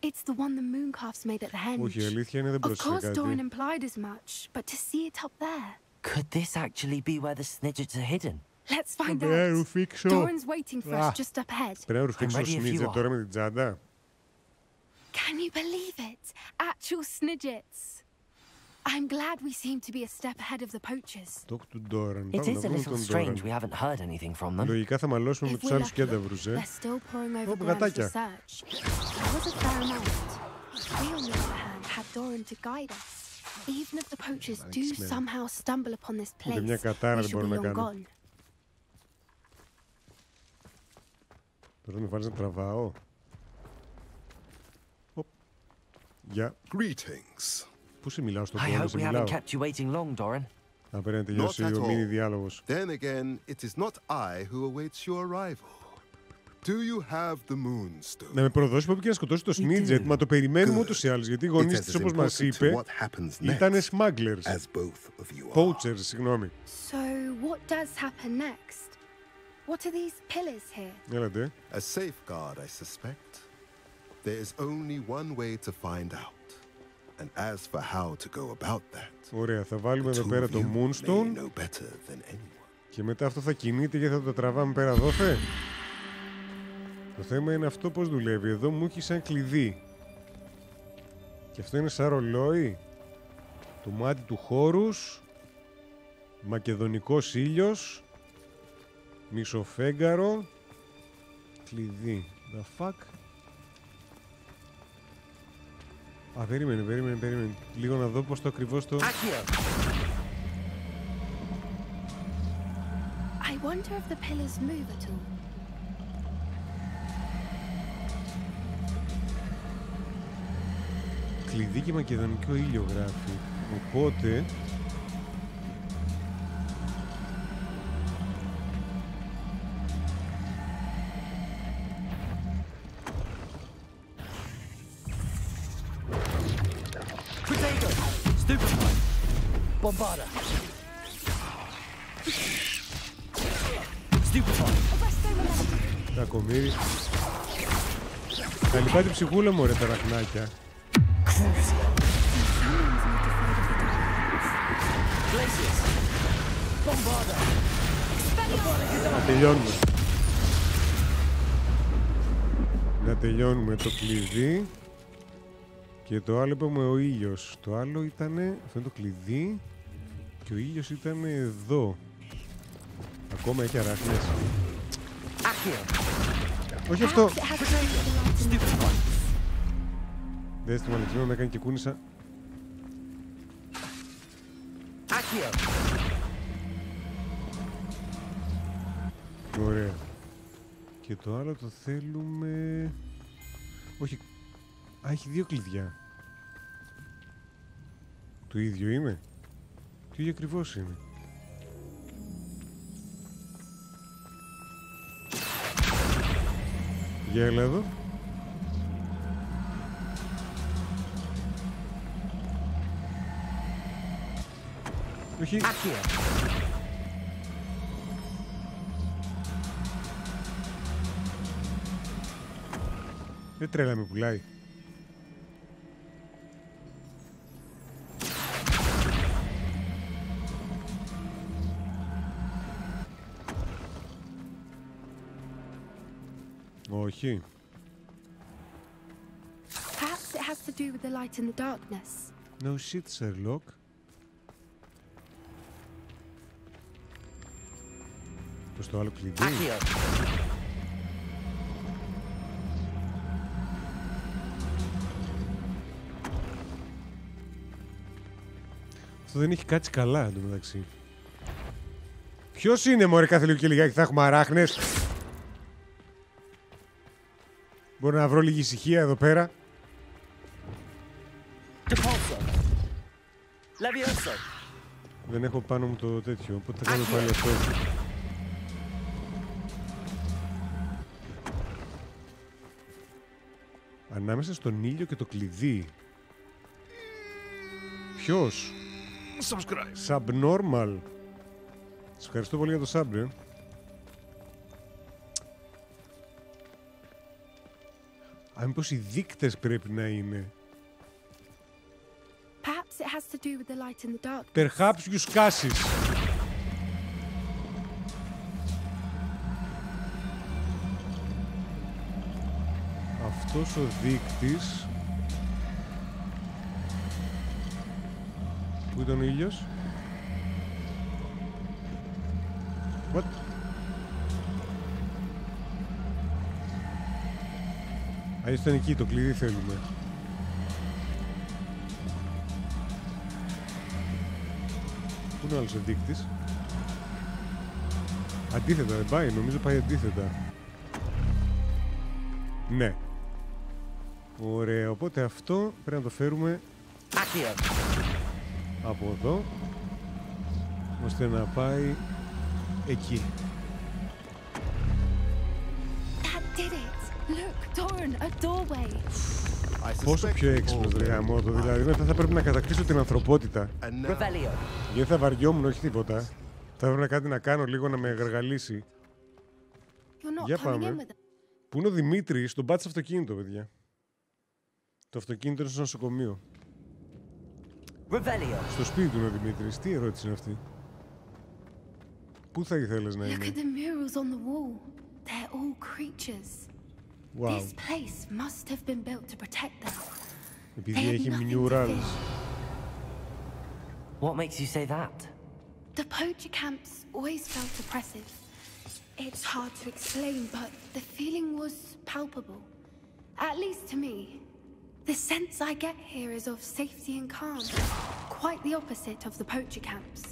It's the one the mooncalves made at the henge. Όχι, η αλήθεια είναι δεν πρόσεξε κάτι. Of course, Doran implied as much, but to see it up there. Could this actually be where the snidgets are hidden? Let's find out. Doran's waiting for us just up ahead. Πρέπει να ρουφήξω το snidget τώρα με την τσάντα. Can you believe it? Actual snidgets. I'm glad we seem to be a step ahead of the poachers. Talk to Doran. It is a little strange we haven't heard anything from them. Λογικά θα μαλώσουμε με τους άλλους κένταβρους, They're still pouring over Doran's research. There was a fair amount. We, on the other hand, had Doran to guide us. Even if the poachers do somehow stumble upon this place, we should be long gone. Τώρα με βάζεις να τραβάω. Γεια. Greetings. Πού σε μιλάω στον I κόμμα, hope σε we μιλάω. haven't kept you waiting long, Doran. Να πρέπει να τελειώσει ο μίνι διάλογος. Then again, it is not I who awaits your arrival. Do you have the moonstone? Να με προδώσει που έπρεπε να σκοτώσει το Snidget, μα το περιμένουμε ούτως ή άλλως, γιατί οι γονείς της, όπως μας είπε, ήτανε smugglers. Poachers, συγγνώμη. So, what does happen next? What are these pillars here? Έλατε. A safeguard, I suspect. There is only one way to find out. And as for how to go about that, ωραία, θα βάλουμε εδώ πέρα το Moonstone και μετά αυτό θα κινείται και θα το τραβάμε πέρα δόθε. Το θέμα είναι αυτό πώς δουλεύει. Εδώ μου έχει σαν κλειδί. Και αυτό είναι σαν ρολόι. Το μάτι του χώρους. Μακεδονικός ήλιος. Μισοφέγγαρο. Κλειδί. The fuck. Α, περίμενε. Λίγο να δω πώς το ακριβώς το... I wonder if the pillars move at all. Κλειδί και μακεδονικό ήλιο γράφει. Οπότε... Bombarda. Κακομοίρι. Θα λυπάτε ψυχούλα μου, ρε τα ραχνάκια. Να τελειώνουμε το κλειδί. Και το άλλο είπαμε ο ήλιος. Το άλλο ήταν, αυτό είναι το κλειδί. Και ο ήλιος ήταν εδώ. Ακόμα έχει αράχνες. Όχι αυτό. Δες το μαλεξινό να κάνει και κούνησα. Ωραία. Και το άλλο το θέλουμε... Όχι. Α, έχει δύο κλειδιά. Το ίδιο είναι. Το ίδιο ακριβώς είναι. Για έλα εδώ. Όχι. Δεν τρέλα με πουλάει. Όχι. Perhaps it has to do with the light in the darkness. No shit, Sherlock. Προς το άλλο κλειδί. Αυτό δεν έχει κάτσει καλά εντωμεταξύ. Ποιος είναι μωρέ, κάθε λίγο και λιγάκι θα έχουμε αράχνες. Μπορώ να βρω λίγη ησυχία εδώ πέρα. Δεν έχω πάνω μου το τέτοιο, οπότε θα κάνω πάλι αυτό. Ανάμεσα στον ήλιο και το κλειδί. Ποιος? Subnormal. Σας ευχαριστώ πολύ για το sub, Α, μήπως οι δείκτες πρέπει να είναι. Perhaps it has to do with the light in the dark. Perhaps you σκάσεις. Αυτός ο δείκτης. Πού ήταν ο ήλιος? What? Αλλιώς ήταν εκεί, το κλειδί θέλουμε. Πού είναι ο άλλος ο δείκτης? Αντίθετα δεν πάει, νομίζω πάει αντίθετα. Ναι. Ωραία, οπότε αυτό πρέπει να το φέρουμε από εδώ, ώστε να πάει εκεί. Πόσο πιο έξυπνος ρε γαμώτο, δηλαδή μετά θα πρέπει να κατακτήσω την ανθρωπότητα. Γιατί θα βαριόμουν, όχι τίποτα. Θα έπρεπε κάτι να κάνω λίγο να με γαργαλίσει. Για πάμε. Πού είναι ο Δημήτρης? Τον πάτησε αυτοκίνητο, παιδιά. Το αυτοκίνητο είναι στο νοσοκομείο. Στο σπίτι του είναι ο Δημήτρης. Τι ερώτηση είναι αυτή? Πού θα ήθελες να είμαι? Wow. This place must have been built to protect them. Επειδή έχει murals. What makes you say that? The poacher camps always felt oppressive. It's hard to explain, but the feeling was palpable. At least to me. The sense I get here is of safety and calm. Quite the opposite of the poacher camps.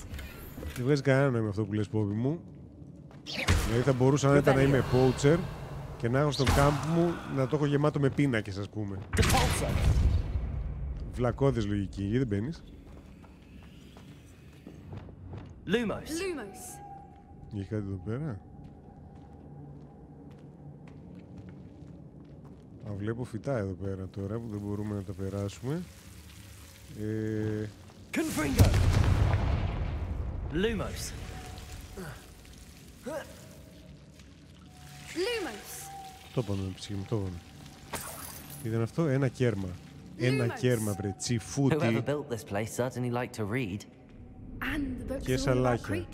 Δεν βγάζει κανένα νόημα αυτό που λες, Πόβι μου. Δηλαδή θα μπορούσα να ήταν να είμαι poacher και να έχω στον κάμπ μου να το έχω γεμάτο με πίνακες, ας πούμε. Βλακώδες λογική. Γιατί δεν μπαίνεις? Lumos. Έχει κάτι εδώ πέρα? Α, βλέπω φυτά εδώ πέρα τώρα που δεν μπορούμε να τα περάσουμε. Confringo. Lumos. Το είπαμε με ψυχή μου, το είπαμε. Ήταν αυτό, ένα κέρμα. Ένα κέρμα, βρε, τσιφούτι. Whoever built this place certainly liked to read. Και σαλάκια.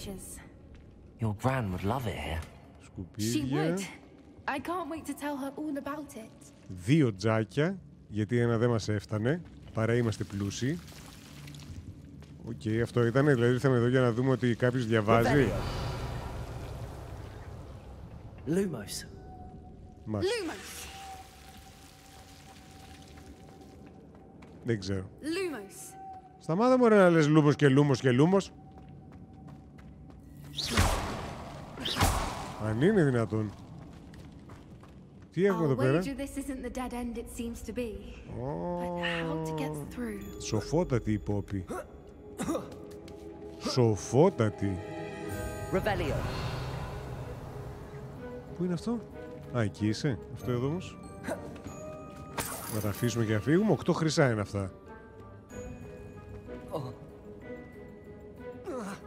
Your gran would love it here. Σκουπίδια. I can't wait to tell her all about it. 2 τζάκια, γιατί ένα δεν μας έφτανε. Παρά είμαστε πλούσιοι. Οκ, αυτό ήταν, δηλαδή ήρθαμε εδώ για να δούμε ότι κάποιος διαβάζει. Lumos. Lumos. Δεν ξέρω. Lumos. Σταμάτα μωρέ να λες λούμος και λούμος και λούμος. Αν είναι δυνατόν. Τι έχουμε εδώ πέρα? Σοφότατη η Πόπη. Σοφότατη. Πού είναι αυτό? Α, εκεί είσαι. Αυτό εδώ όμως. Να τα αφήσουμε και να φύγουμε. 8 χρυσά είναι αυτά.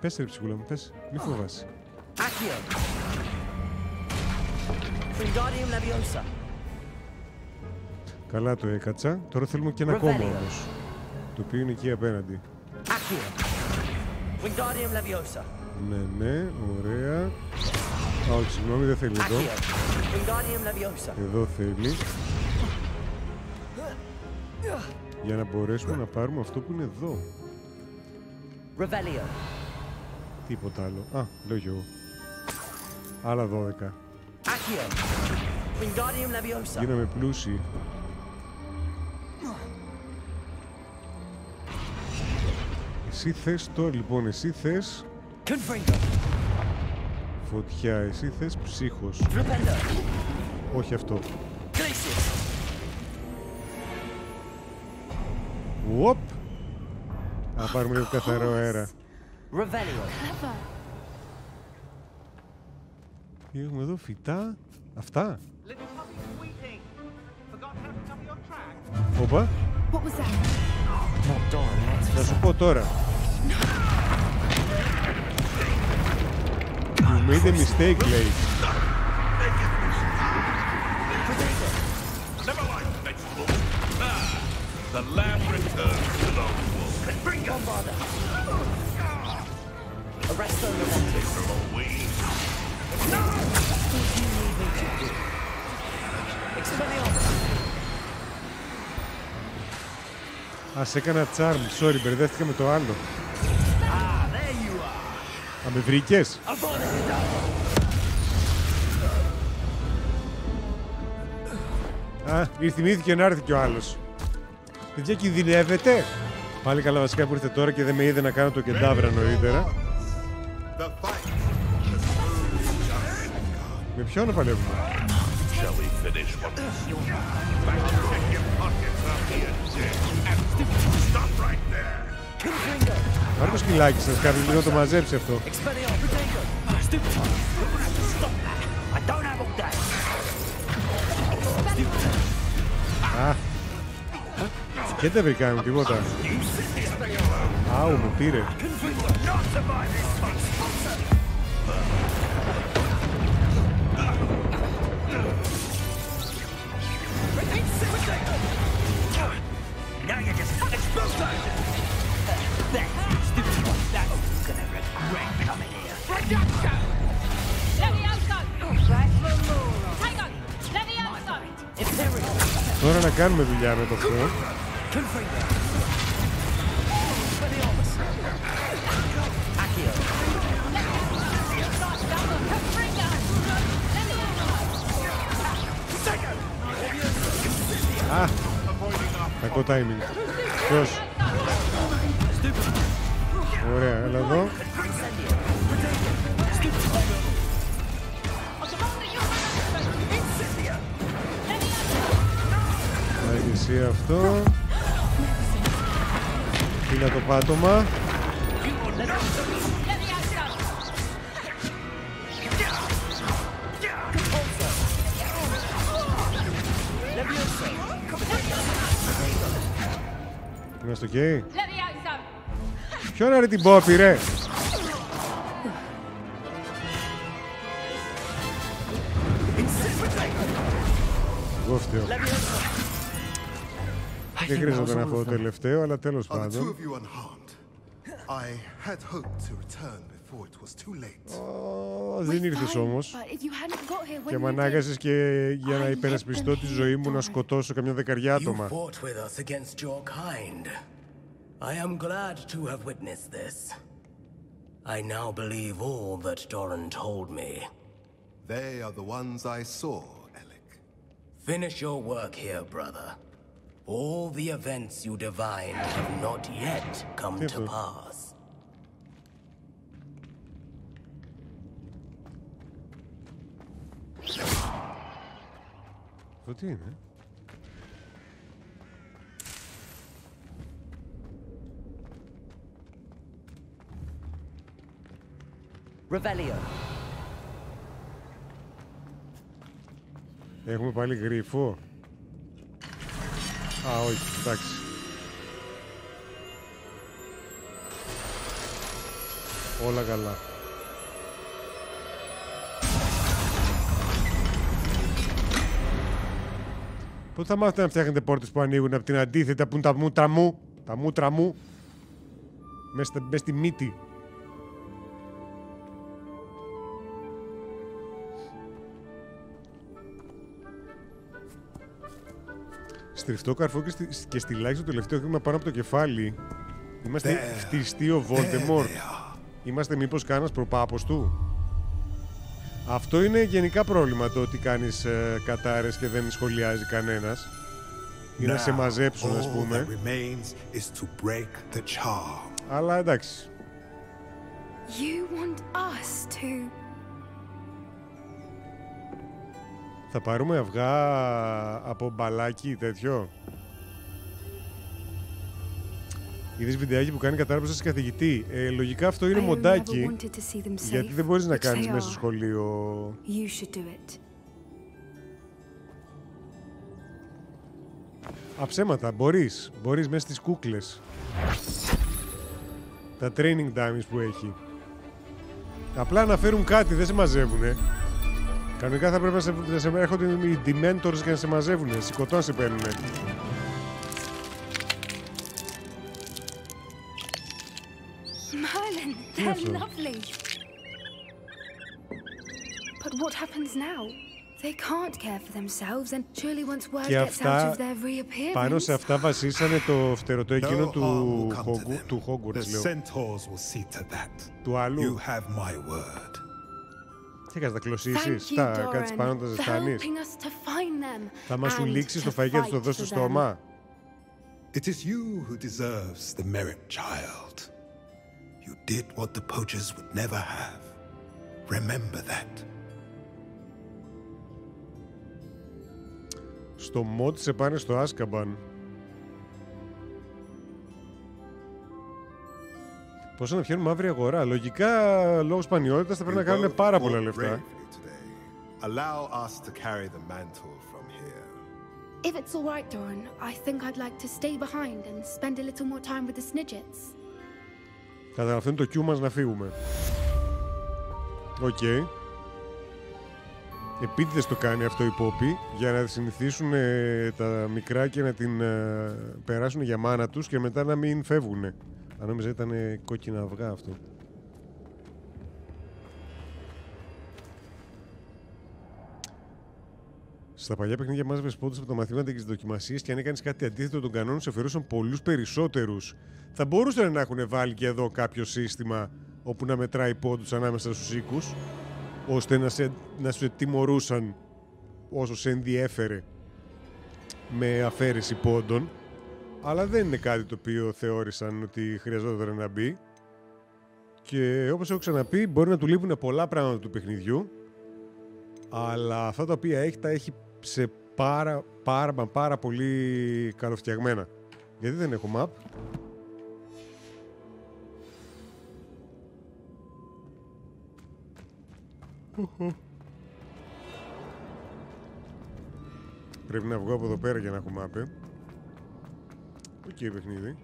Πες ρε ψυχούλα μου, πες. Μη φοβάσαι. Καλά το έκατσα. Τώρα θέλουμε και ένα ακόμα όμως. Το οποίο είναι εκεί απέναντι. Ναι, ωραία. Α, όχι, συγγνώμη, δεν θέλει εδώ. Εδώ θέλει. Για να μπορέσουμε να πάρουμε αυτό που είναι εδώ. Τίποτα άλλο. Α, λέω κι εγώ. Άλλα 12. Γίναμε πλούσιοι. Εσύ θες το, λοιπόν, εσύ θες φωτιά, εσύ θες ψύχος. Όχι αυτό. Ουοπ! Να πάρουμε λίγο καθαρό αέρα. Έχουμε εδώ φυτά. Αυτά. Όπα. Θα σου πω τώρα. You made a mistake, λέει. The lamb returns to the wolf. Arrest them. Ας έκανα charm, sorry, μπερδεύτηκα με το άλλο. Α, με βρήκες? Α, θυμήθηκε να έρθει κι ο άλλος. Παιδιά, κινδυνεύετε. Πάλι καλά βασικά που ήρθε τώρα και δεν με είδε να κάνω το κεντάβρα νωρίτερα. Με ποιον να παλεύουμε? Πάρε το σκυλάκι σας, κάποιος λίγο να το μαζέψει αυτό. Α, και δεν βρήκαμε τίποτα. Άου, μου πήρε. Τώρα να κάνουμε δουλειά με το αυτό. Α, κακό timing. Ποιος? Ωραία, έλα εδώ. Πάει εσύ αυτό. Φύλλα το πάτωμα. Είμαστε ok. Ποιον άρε την πόπη ρε? Εγώ φταίω. Δεν χρειάζεται να πω τελευταίο, αλλά τέλος πάντων. Δεν ήρθες όμως. Και μ' ανάγκασες και για να υπερασπιστώ τη ζωή μου να σκοτώσω καμιά δεκαριά άτομα. I am glad to have witnessed this. I now believe all that Doran told me. They are the ones I saw, Alec. Finish your work here, brother. All the events you divined have not yet come to pass. Αυτό τι είναι? Revelio. Έχουμε πάλι γρίφο. Α, όχι, εντάξει. Όλα καλά. Πότε θα μάθετε να φτιάχνετε πόρτες που ανοίγουν από την αντίθετα που είναι τα μούτρα μου. Τα μούτρα μου. Μες στη μύτη. Στριφτό καρφό και στη λάξη το τελευταίο χρήμα πάνω από το κεφάλι. Είμαστε χτιστοί ο Voldemort. Είμαστε μήπως κάνας προπάπος του. Αυτό είναι γενικά πρόβλημα, το ότι κάνεις κατάρες και δεν σχολιάζει κανένας. Ή να σε μαζέψουν, ας πούμε. Αλλά εντάξει. You want us to... Θα πάρουμε αυγά από μπαλάκι τέτοιο. Είδες βιντεάκι που κάνει κατάρρευση σε καθηγητή. Λογικά αυτό είναι μοντάκι. Γιατί δεν μπορείς να κάνεις μέσα στο σχολείο. Ψέματα. Μπορείς μέσα στις κούκλες. Τα training dummies που έχει. Απλά να φέρουν κάτι, δεν σε μαζεύουνε. Κανονικά θα πρέπει να σε έρχονται οι dementors και να σε μαζεύουνε. Σηκωτό να σε παίρνουνε. Merlin, they're lovely. But what happens now? They can't care for themselves and surely once word gets out of their reappearance. Πάνω σε αυτά βασίσανε το φτερωτό εκείνο του Hogwarts, λέω. Του άλλου. Τι έκανες, τα κλωσίσεις, τα κάτσεις πάνω να τα ζεστάνεις. Θα μας σου λήξεις το φαγητό και θα σου το δώσεις στο στόμα. It is you who deserves the merit, child. You did what the poachers would never have. Remember that. Στο mod σε πάνε στο Άσκαμπαν. Πώς να φτιάχνουν μαύρη αγορά. Λογικά, λόγω σπανιότητας, θα πρέπει να κάνουν πάρα πολλά λεφτά. Allow us to carry the mantle from here. If it's all right, Doran, I think I'd like to stay behind and spend a little more time with the Snidgets. Κατά αυτό είναι το Q μας να φύγουμε. Οκ. Επίτηδες το κάνει αυτό η Πόπη για να συνηθίσουν τα μικράκια να την περάσουν για μάνα τους και μετά να μην φεύγουνε. Αν νόμιζα ήταν κόκκινα αυγά αυτό. Στα παλιά παιχνίδια μάζευες πόντους από τα μαθήματα και τις δοκιμασίες και αν έκανες κάτι αντίθετο των κανόνων σε αφαιρούσαν πολλούς περισσότερους. Θα μπορούσαν να έχουν βάλει και εδώ κάποιο σύστημα όπου να μετράει πόντους ανάμεσα στους οίκους, ώστε να σε τιμωρούσαν όσο σε ενδιέφερε με αφαίρεση πόντων. Αλλά δεν είναι κάτι το οποίο θεώρησαν ότι χρειαζόταν να μπει. Και όπως έχω ξαναπεί, μπορεί να του λείπουν πολλά πράγματα του παιχνιδιού, αλλά αυτά τα οποία έχει, τα έχει σε πάρα πολύ καλοφτιαγμένα. Γιατί δεν έχω map. Πρέπει να βγω από εδώ πέρα για να έχω map. Οκ, παιχνίδι.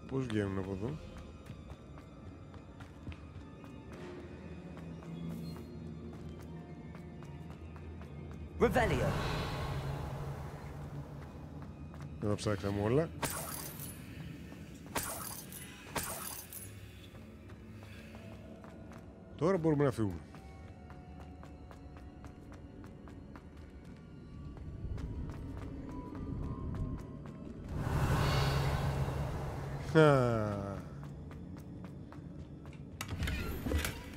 Πώς βγαίνουν από εδώ. Revelio. Δεν τα ψάξαμε όλα. Τώρα μπορούμε να φύγουμε.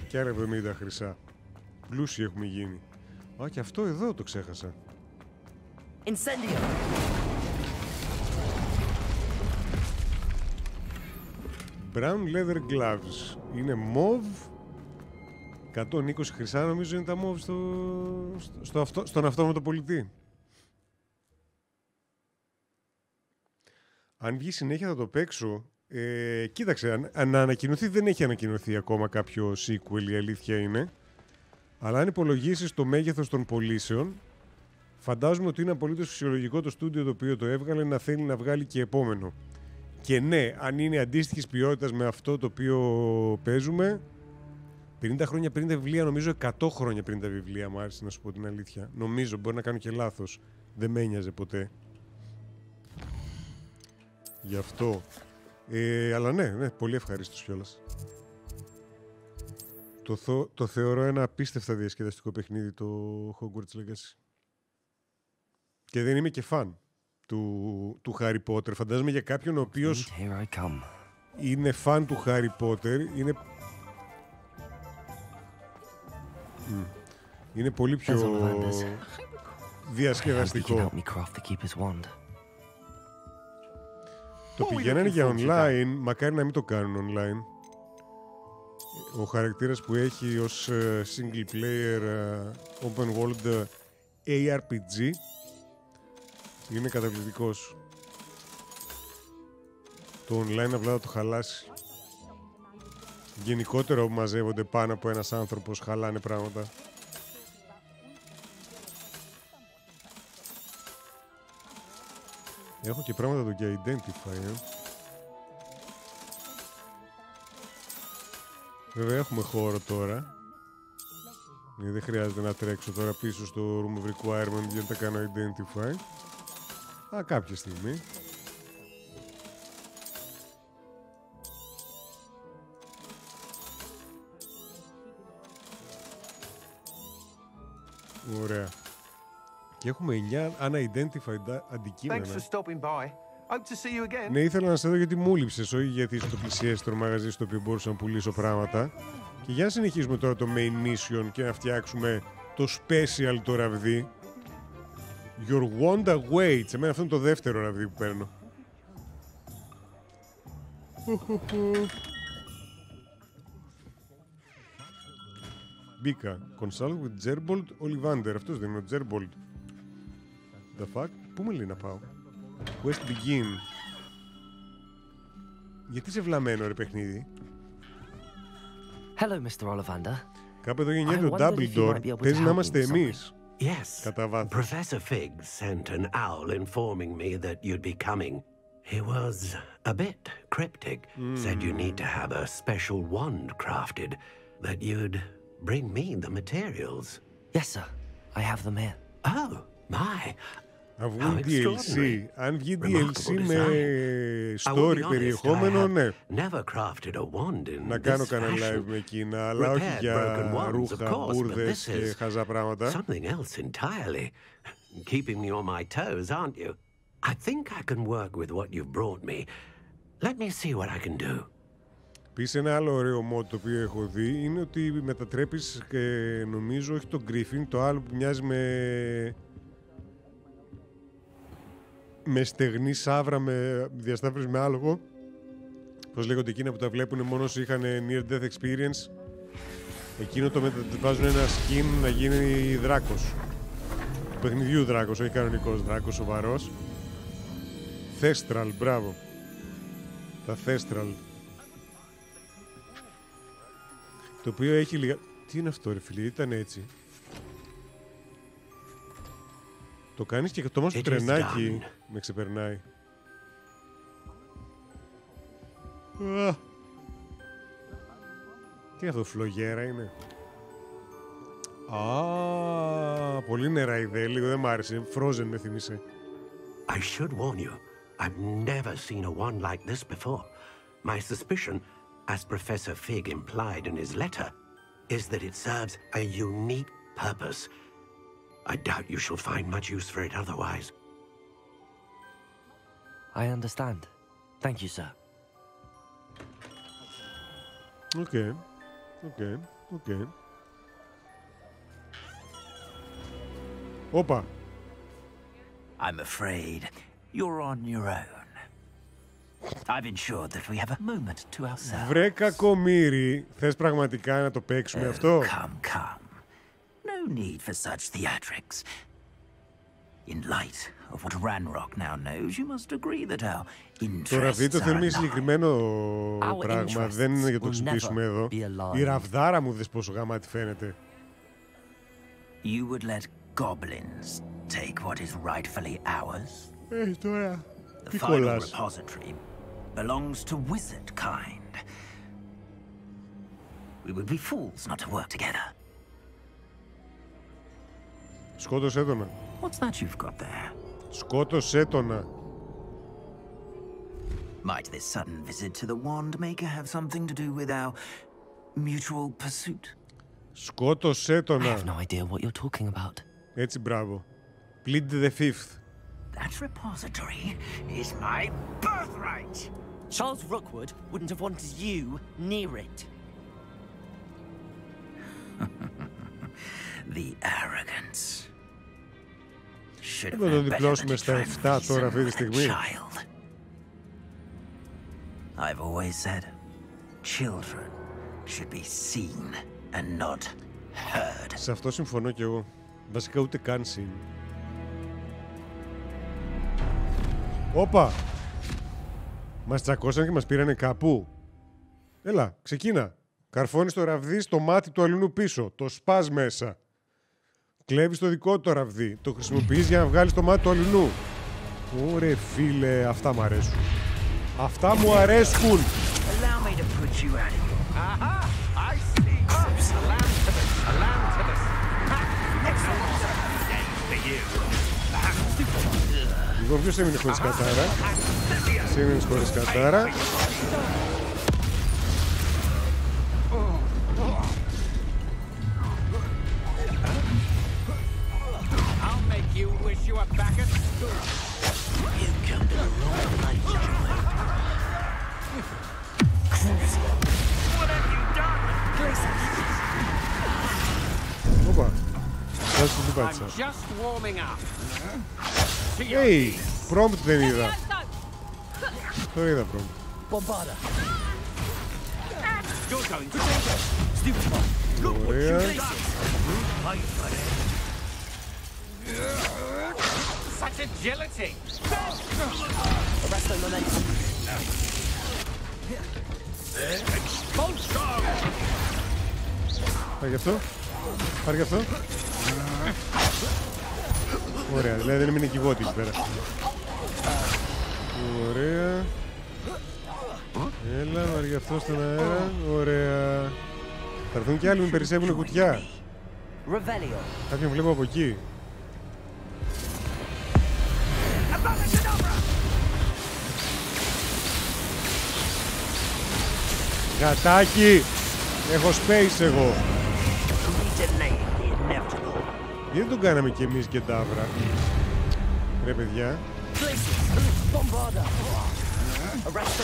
Και άρα 70 χρυσά. Πλούσιοι έχουμε γίνει. Α, και αυτό εδώ το ξέχασα. Incendio. Brown leather gloves. Είναι μοβ. 120 χρυσά νομίζω είναι τα μοβ στον αυτόματο πολιτή. Αν βγει συνέχεια θα το παίξω. Κοίταξε, να ανακοινωθεί δεν έχει ανακοινωθεί ακόμα κάποιο sequel, η αλήθεια είναι. Αλλά αν υπολογίσεις το μέγεθος των πωλήσεων, φαντάζομαι ότι είναι απολύτως φυσιολογικό το στούντιο το οποίο το έβγαλε να θέλει να βγάλει και επόμενο. Και ναι, αν είναι αντίστοιχης ποιότητας με αυτό το οποίο παίζουμε, 50 χρόνια πριν τα βιβλία, νομίζω 100 χρόνια πριν τα βιβλία μου άρεσε, να σου πω την αλήθεια. Νομίζω, μπορεί να κάνω και λάθος. Δεν με ένοιαζε ποτέ. Γι' αυτό. Αλλά ναι, πολύ ευχαρίστως κιόλας. Το θεωρώ ένα απίστευτα διασκεδαστικό παιχνίδι, το Hogwarts Legacy. Και δεν είμαι και φαν του Harry Potter. Φαντάζομαι για κάποιον ο οποίος είναι φαν του Harry Potter, είναι πολύ πιο διασκεδαστικό. Το πηγαίνανε για online, μακάρι να μην το κάνουν online. Ο χαρακτήρας που έχει ως single player open world ARPG είναι καταπληκτικός. Το online απλά θα το χαλάσει. Γενικότερα όπου μαζεύονται πάνω από ένας άνθρωπος χαλάνε πράγματα. Έχω και πράγματα εδώ για identify. Βέβαια έχουμε χώρο τώρα. Δεν χρειάζεται να τρέξω τώρα πίσω στο room of requirement για να τα κάνω identify. Κάποια στιγμή. Ωραία. Και έχουμε 9 unidentified αντικείμενα. Ναι, ήθελα να σε δω γιατί μου λείψες, όχι γιατί στο πλησιέστερο μαγαζί στο οποίο μπορούσα να πουλήσω πράγματα. Και για να συνεχίσουμε τώρα το main mission και να φτιάξουμε το special το ραβδί. Your Wanda waits. Εμένα αυτό είναι το δεύτερο ραβδί που παίρνω. Μπήκα. Consult with Gerbold Ollivander. Αυτός δεν είναι ο Gerbold. The fuck? Πού με λέει να πάω? Quest begin. Γιατί είσαι βλαμμένο ρε παιχνίδι? Hello, Mr. Ollivander. Κάπου εδώ γεννιέται ο Dumbledore. Παίζει να είμαστε εμείς. Yes. Professor Fig sent an owl informing me that you'd be coming. He was a bit cryptic. Said you need to have a special wand crafted. That you'd bring me the materials. Yes, sir. I have them here. Oh, my. Βγουν DLC. Αν βγει DLC με story περιεχόμενο, ναι. Να κάνω κανένα live με εκείνα, αλλά όχι για ρούχα, μπουρδες και χαζά πράγματα. Something else entirely. Keeping me on my toes, aren't you? I think I can work with what you've brought me. Let me see what I can do. Επίσης ένα άλλο ωραίο mod το οποίο έχω δει είναι ότι μετατρέπεις, νομίζω, όχι το Griffin, το άλλο που μοιάζει με στεγνή σαύρα, με διασταύρωση με άλογο. Πώς λέγονται εκείνα που τα βλέπουν μόνο όσοι είχαν near death experience. Εκείνο το μεταβάζουν ένα skin να γίνει δράκος. Του παιχνιδιού δράκος, όχι κανονικός δράκος, σοβαρός. Thestral, μπράβο. Τα Thestral. Το οποίο έχει λίγα... Τι είναι αυτό ρε φίλε, ήταν έτσι. Το κάνεις και το μας το τρενάκι με ξεπερνάει. Τι είναι αυτό, φλογέρα είναι? Πολύ νεραϊδέ, λίγο δεν μ' άρεσε. Frozen με θύμισε. I should warn you, I've never seen a wand like this before. My suspicion, as Professor Fig implied in his letter, is that it serves a unique purpose. I doubt you shall find much use for it otherwise. I understand. Thank you, sir. Okay. Όπα. I'm afraid you're on your own. I've ensured that we have a moment to ourselves. Βρε κακομοίρη, θες πραγματικά να το παίξουμε αυτό? Come. No need for such theatrics. In light of what Ranrock now knows, you must agree that our interests Τώρα δείτε, θέλουμε ένα συγκεκριμένο πράγμα, δεν είναι για το ξυπνήσουμε εδώ. Η ραβδάρα μου δες πόσο γαμάτι φαίνεται. You would let goblins take what is rightfully ours? Τώρα, τι κολλάς? The final repository belongs to wizard kind. We would be fools not to work together. Σκότωσέ τον. What's that you've got there? Σκότωσέ τον. Might this sudden visit to the Wand Maker have something to do with our mutual pursuit? Σκότωσέ τον. I have no idea what you're talking about. Έτσι, μπράβο. Plead the fifth. That repository is my birthright. Charles Rookwood wouldn't have wanted you near it. The arrogance. Should have Δεν θα το known better than διπλώσουμε to στα try and 7 τώρα reason αυτή τη with a στιγμή. child. I've always said, children should be seen and not heard. Σε αυτό συμφωνώ κι εγώ. Βασικά ούτε καν συν. Όπα! Μας τσακώσαν και μας πήρανε κάπου. Έλα, ξεκίνα. Καρφώνεις το ραβδί στο μάτι του αλληνού πίσω. Το σπάς μέσα. Κλέβεις το δικό του το ραβδί. Το χρησιμοποιείς για να βγάλεις το μάτι του αλληνού. Ωρε φίλε, αυτά μου αρέσουν. Αυτά μου αρέσκουν. Allow me to put you out of your... Aha! I see. Alarm to this. Alarm to this. Λοιπόν, ποιος έμεινε χωρίς κατάρα? Εσύ έμεινες χωρίς κατάρα. I'll make you wish you were back at school. You come to the wrong place, Joy. What have you done? Όπα. Δώσε τι πάτησα. I'm just warming up. Hey, prompt δεν είδα. Το είδα prompt. Bombarda. You're going to danger. Stupid boy. Look what you Ωραία. done. Hi, buddy. Such agility. Arresto momentum. Expulsion. Πάρε γι' αυτό. Πάρε γι' αυτό. Ωραία, δηλαδή δεν έμεινε κυβότη εκεί πέρα. Ωραία. Έλα, πάρε γι' αυτό στον αέρα. Ωραία. Θα έρθουν και άλλοι, με περισσεύουν κουτιά. Revelio. Κάποιον βλέπω από εκεί. Γατάκι! Έχω space εγώ. Γιατί δεν τον κάναμε κι εμείς και τάβρα? Ρε παιδιά. Bombarda. Arresto.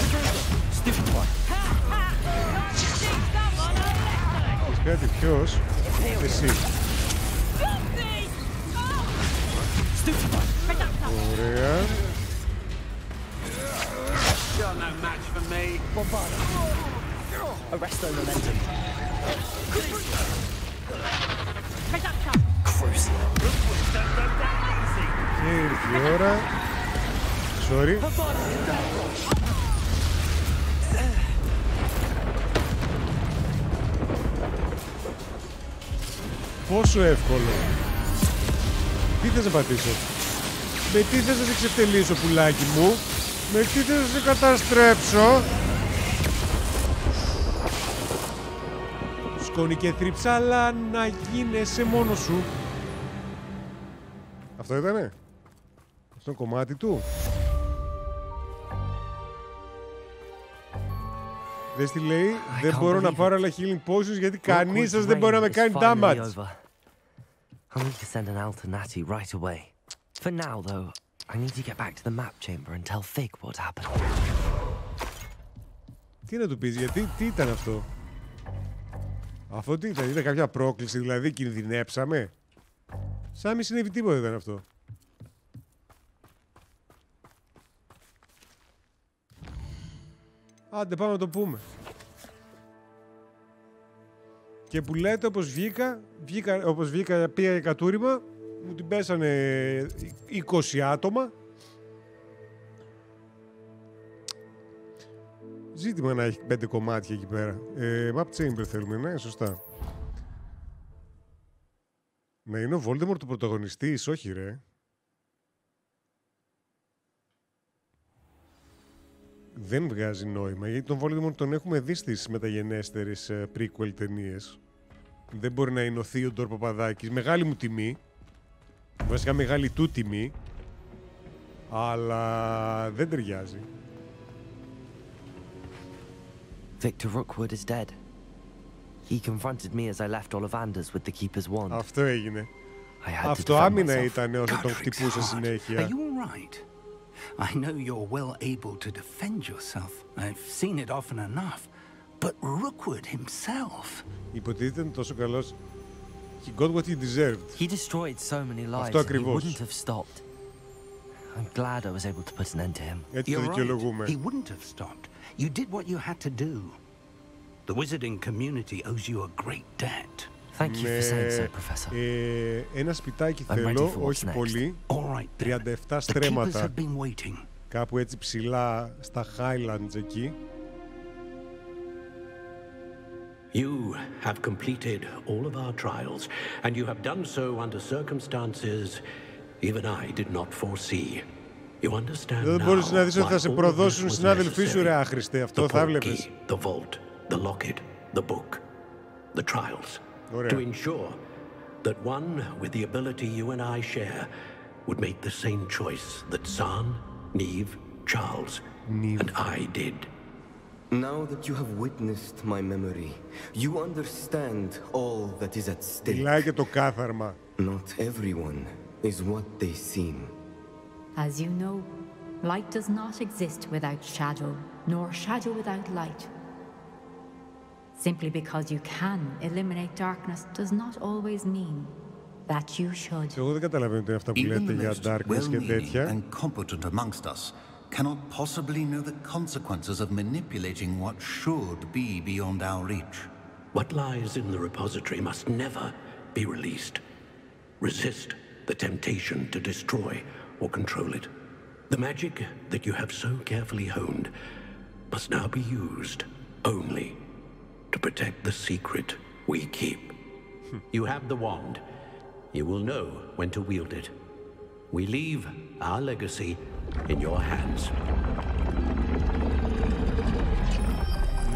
Stupid boy. Έχεις κάτι ποιος? Εσύ. Ωραία. You're no match for me. Bombarda. Arresto momentum. Crucial. Και ήρθε η ώρα. Sorry. Πόσο εύκολο. Τι θες να πατήσω? Με τι θες να σε ξεφτελίσω, πουλάκι μου? Με τι θες να σε καταστρέψω? Σκόνη και τριψάλα να γίνεσαι μόνος σου. Αυτό ήτανε? Αυτό είναι κομμάτι του. Δες τι λέει? Δεν μπορώ να πάρω άλλα healing potions γιατί κανείς σας δεν μπορεί να με κάνει damage. I need to send an alternati right away. For now, though, I need to get back to the map chamber and tell Fig what happened. Τι να του πεις, γιατί, τι ήταν αυτό? Αυτό τι ήταν κάποια πρόκληση, δηλαδή κινδυνέψαμε? Σαν μη συνέβη τίποτα ήταν αυτό. Άντε πάμε να το πούμε. Και που λέτε, όπως βγήκα, πήγα για κατούριμα, μου την πέσανε 20 άτομα. Ζήτημα να έχει 5 κομμάτια εκεί πέρα. Map chamber θέλουμε, ναι, σωστά. Να είναι ο Voldemort ο πρωταγωνιστής, όχι ρε. δεν βγάζει νόημα, γιατί τον Voldemort τον έχουμε δει στις μεταγενέστερες prequel ταινίες. Δεν μπορεί να είναι ο Θείοντορ Παπαδάκης. Μεγάλη μου τιμή. Βασικά μεγάλη του τιμή. Αλλά δεν ταιριάζει. Victor Rookwood is dead. He confronted me as I left Ollivanders with the Keeper's wand. Αυτό έγινε. Αυτό άμυνα ήταν όσο τον χτυπούσε συνέχεια. Are you all right? I know you're well able to defend yourself. I've seen it often enough. But Rookwood himself. Υποτίθεται είναι τόσο καλός. He got what he deserved. He destroyed so many lives. Αυτό ακριβώς. He wouldn't have stopped. I'm glad I was able to put an end to him. Έτσι το δικαιολογούμε. He wouldn't have stopped. You did what you had to do. The wizarding community owes you a great debt. Thank you for saying so, Professor. Ένα σπιτάκι θέλω, όχι πολύ. 37 στρέμματα. Κάπου έτσι ψηλά στα Highlands εκεί. You have completed all of our trials, and you have done so under circumstances even I did not foresee. You understand now. Δεν μπορείς να δεις ότι θα σε προδώσουν συνάδελφοί σου, ρε άχρηστε. Αυτό θα βλέπεις. The vault, the locket, the book, the trials. To ensure that one with the ability you and I share would make the same choice that Zahn, Neve, Charles, and I did. Now that you have witnessed my memory, you understand all that is at stake. Μιλάει και το κάθαρμα. Not everyone is what they seem. As you know, light does not exist without shadow, nor shadow without light. Simply because you can eliminate darkness does not always mean that you should. Εγώ δεν καταλαβαίνω τι είναι αυτά που λέτε για darkness και τέτοια. And competent amongst us cannot possibly know the consequences of manipulating what should be beyond our reach. What lies in the repository must never be released. Resist the temptation to destroy or control it. The magic that you have so carefully honed must now be used only to protect the secret we keep. You have the wand. You will know when to wield it. We leave our legacy in your hands.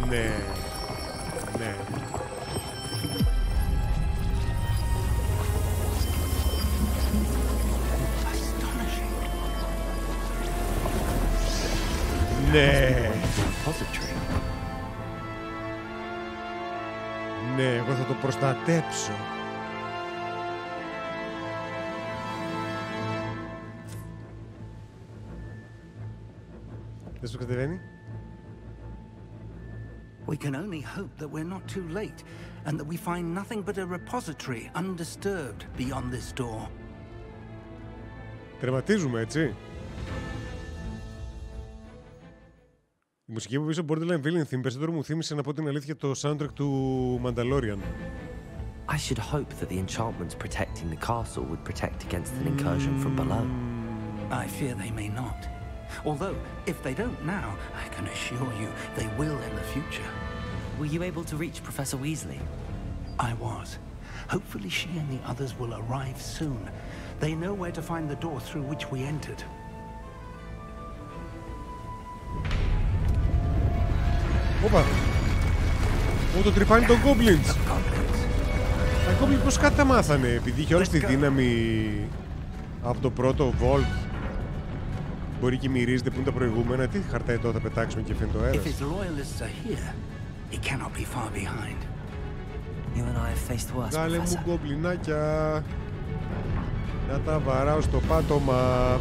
Ναι. Ναι. Ναι. Ναι, εγώ θα το προστατέψω. Δεν σου κατεβαίνει? We can only hope that we're not too late and that we find nothing but a repository undisturbed beyond this door. Τερματίζουμε, έτσι. Η μουσική που πίσω Borderline Villain Theme περισσότερο μου θύμισε, να πω την αλήθεια, το soundtrack του Mandalorian. I should hope that the enchantments protecting the castle would protect against an incursion from below. I fear they may not. Although, if they don't now, I can assure you they will in the future. Were you able to reach Professor Weasley? I was. Hopefully she and the others will arrive soon. They know where to find the door through which we entered. Όπα! Ω, το τρυπάνι των Goblins! Τα Goblins πώς κάτι τα μάθανε, επειδή είχε όλη τη δύναμη από το πρώτο Vault. Μπορεί και μυρίζεται που είναι τα προηγούμενα. Τι χαρταετό θα πετάξουμε και φαίνεται το αέρας. Βγάλε μου γκομπλινάκια. Να τα βαράω στο πάτωμα.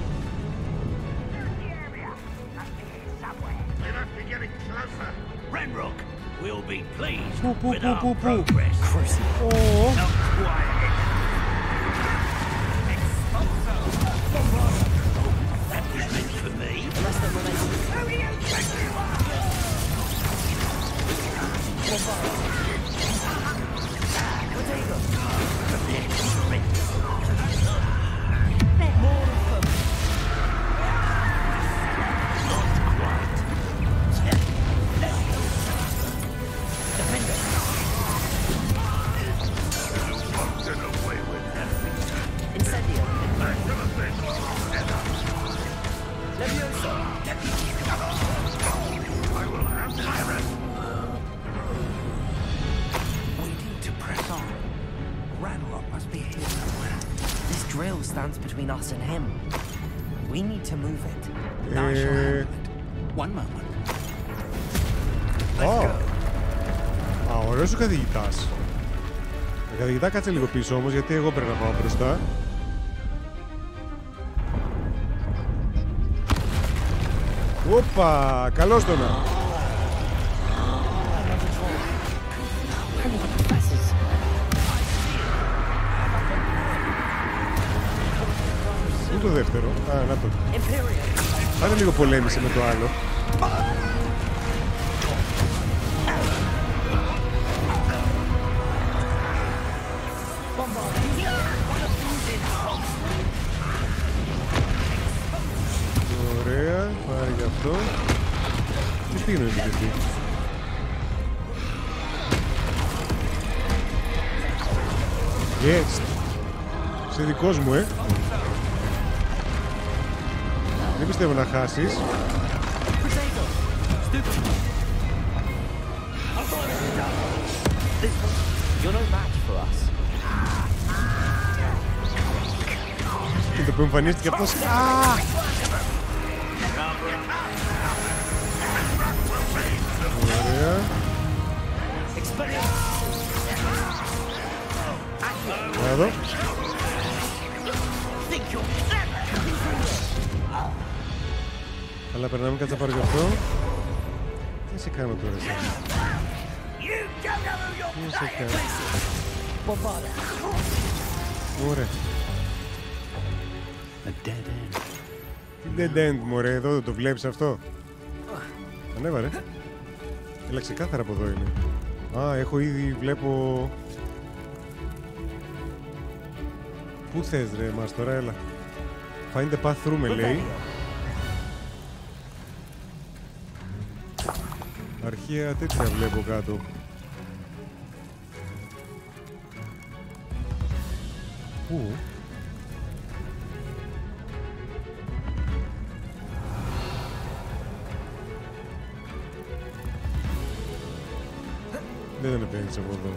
Πού. stands between us and him. We need to move it. I shall handle it. One moment. Α, ωραίος ο καθηγητάς. Καθηγητά, κάτσε λίγο πίσω όμως, γιατί εγώ πρέπει να πάω μπροστά. Όπα, καλώς το να. Πού το δεύτερο? Α, να το. Πάνε λίγο πολέμησε με το άλλο. Ωραία, πάρε γι' αυτό. Πώς πήγαινε να επιτεθεί? Yes. Είσαι δικός μου, Δεν πιστεύω να χάσεις. Και το που εμφανίστηκε αυτός. Ωραία. Να δω. Αλλά περνάμε, κάτσα πάρω γι' αυτό. Τι σε κάνω τώρα εσένα? Τι σε κάνω? Ωραία. Τι dead end, μωρέ, εδώ δεν το βλέπεις αυτό? Ανέβα ρε. Έλα, ξεκάθαρα από εδώ είναι. Α, έχω ήδη, βλέπω... Πού θες ρε μας τώρα, έλα. Find the path through με λέει. Αρχαία τέτοια βλέπω κάτω. Πού? Δεν ανεβαίνεις από εδώ.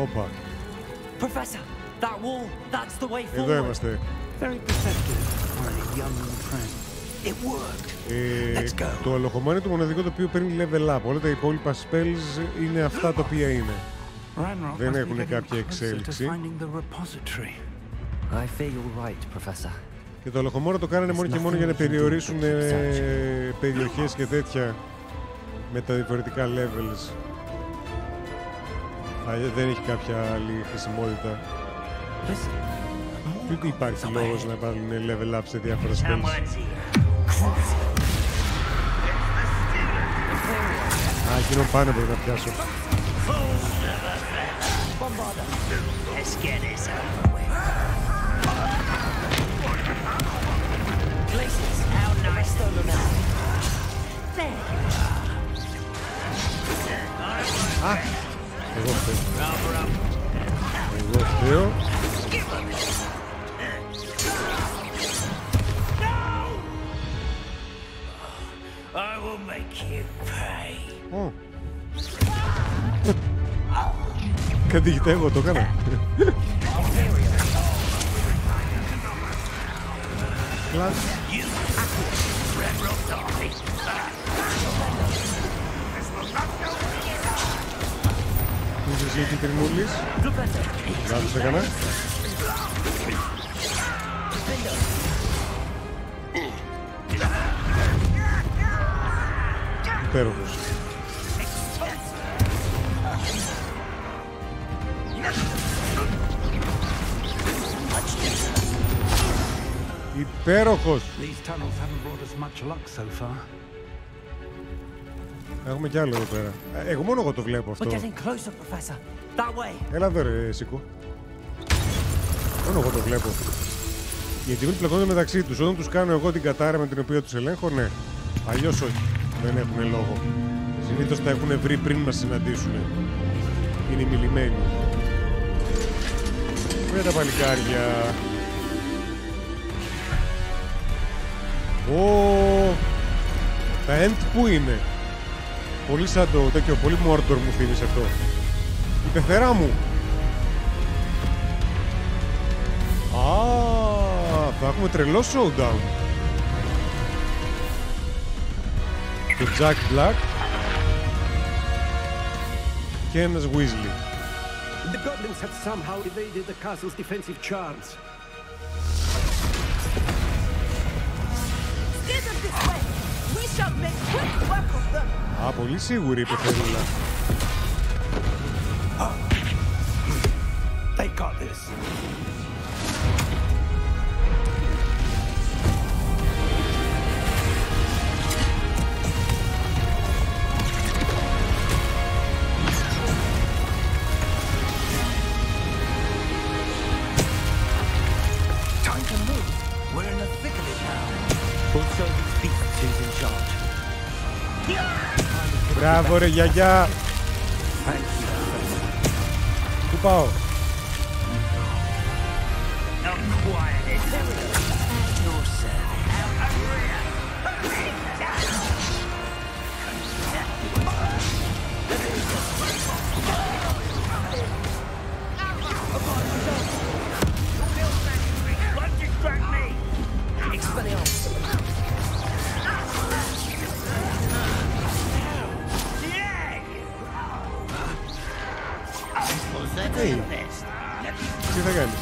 Όπα. Professor, that wall, that's the way forward. Εδώ είμαστε. Very perceptive for a young friend. It worked. Let's go. Το αλοχομάνι το μοναδικό το οποίο παίρνει level up. Όλα τα υπόλοιπα spells είναι αυτά τα οποία είναι. Δεν έχουν κάποια εξέλιξη. I fear you're right, Professor. Και το αλοχομόρο το κάνανε μόνο και μόνο για να περιορίσουν περιοχές και τέτοια με τα διαφορετικά levels. Δεν έχει κάποια άλλη χρησιμότητα. Ούτε υπάρχει λόγος να πάρουν level up σε διάφορα spells. Α, εκείνον πάνε πρέπει να πιάσω. Α, εγώ φταίω. Εγώ φταίω. I will make you pay. Καθηγητά, εγώ το έκανα. Κλάς. Είσαι εσύ εκεί τριμούλης. Λάθος έκανα. Υπέροχος. Υπέροχος. Έχουμε κι άλλο εδώ πέρα. Εγώ μόνο εγώ το βλέπω αυτό. Έλα εδώ ρε Σίκο. Μόνο εγώ το βλέπω. Γιατί μην πλεκώνονται μεταξύ τους. Όταν τους κάνω εγώ την κατάρα με την οποία τους ελέγχω, ναι. Αλλιώς όχι. Δεν έχουν λόγο. Συνήθως τα έχουν βρει πριν να συναντήσουν. Είναι μιλημένοι. Πού είναι τα παλικάρια? Τα end πού είναι? Πολύ σαν το τέτοιο, πολύ Mordor μου θύμισε αυτό. Η πεθερά μου. Θα έχουμε τρελό showdown. Το Jack Black και ένας Weasley. The goblins have somehow evaded the castle's defensive charms. Steer them this way. We shall make quick work of them. Πολύ σίγουρη είπε Φερούλα. They got this. Μπράβο ρε γιαγιά. Πού πάω? Τι θα κάνεις?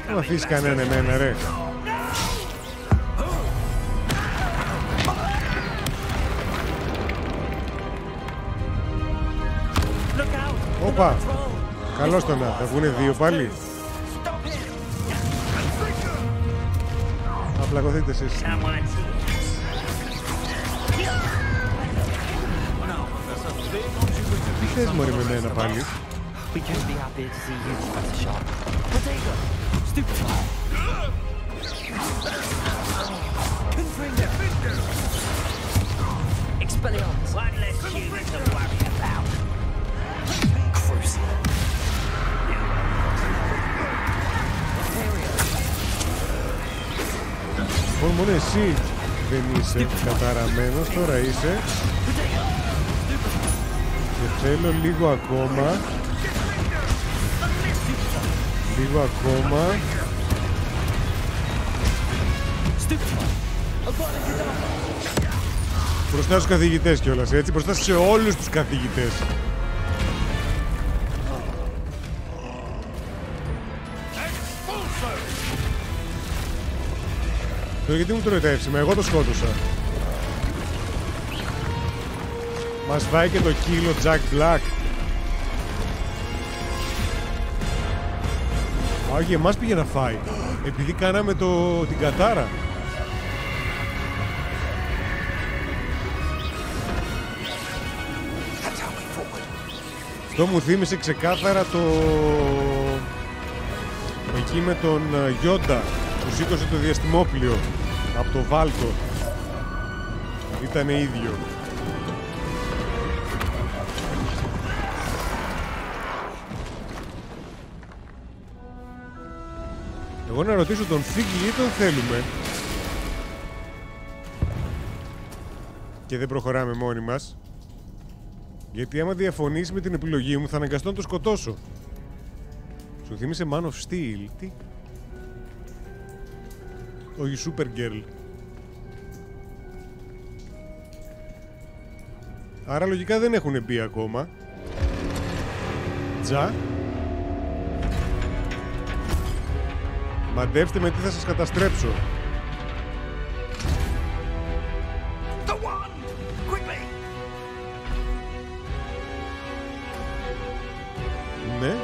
Δεν αφήσεις κανένα εμένα ρε. Όπα. Καλώς το να. Θα βγουνε δύο πάλι. Θα πλακωθείτε εσείς. Τι θες μωρί με μένα πάλι? Μόνο εσύ δεν είσαι καταραμένος, τώρα είσαι. Και θέλω λίγο ακόμα. Λίγο ακόμα. Μπροστά στους καθηγητές κιόλας, έτσι. Μπροστά σε όλους τους καθηγητές. Τώρα γιατί μου τρώει τα εύσημα, εγώ το σκότωσα. Μας βάει και το κύλο Jack Black. Όχι, εμάς πήγε να φάει. Επειδή κάναμε την κατάρα. Αυτό μου θύμισε ξεκάθαρα εκεί με τον Γιόντα που σήκωσε το διαστημόπλιο από το βάλτο. Ήτανε ίδιο. Εγώ να ρωτήσω τον Φίγγι ή τον θέλουμε. Και δεν προχωράμε μόνοι μας. Γιατί άμα διαφωνήσει με την επιλογή μου θα αναγκαστώ να το σκοτώσω. Σου θύμισε Man of Steel. Τι? Όχι Supergirl. Άρα λογικά δεν έχουν μπει ακόμα. Τζα. Μαντέψτε με τι θα σας καταστρέψω. Ναι.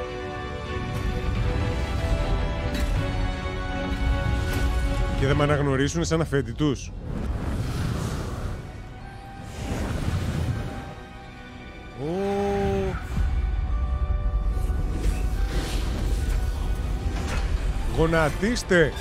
Και δεν με αναγνωρίσουν σαν αφέντη τους. Γονατίστε!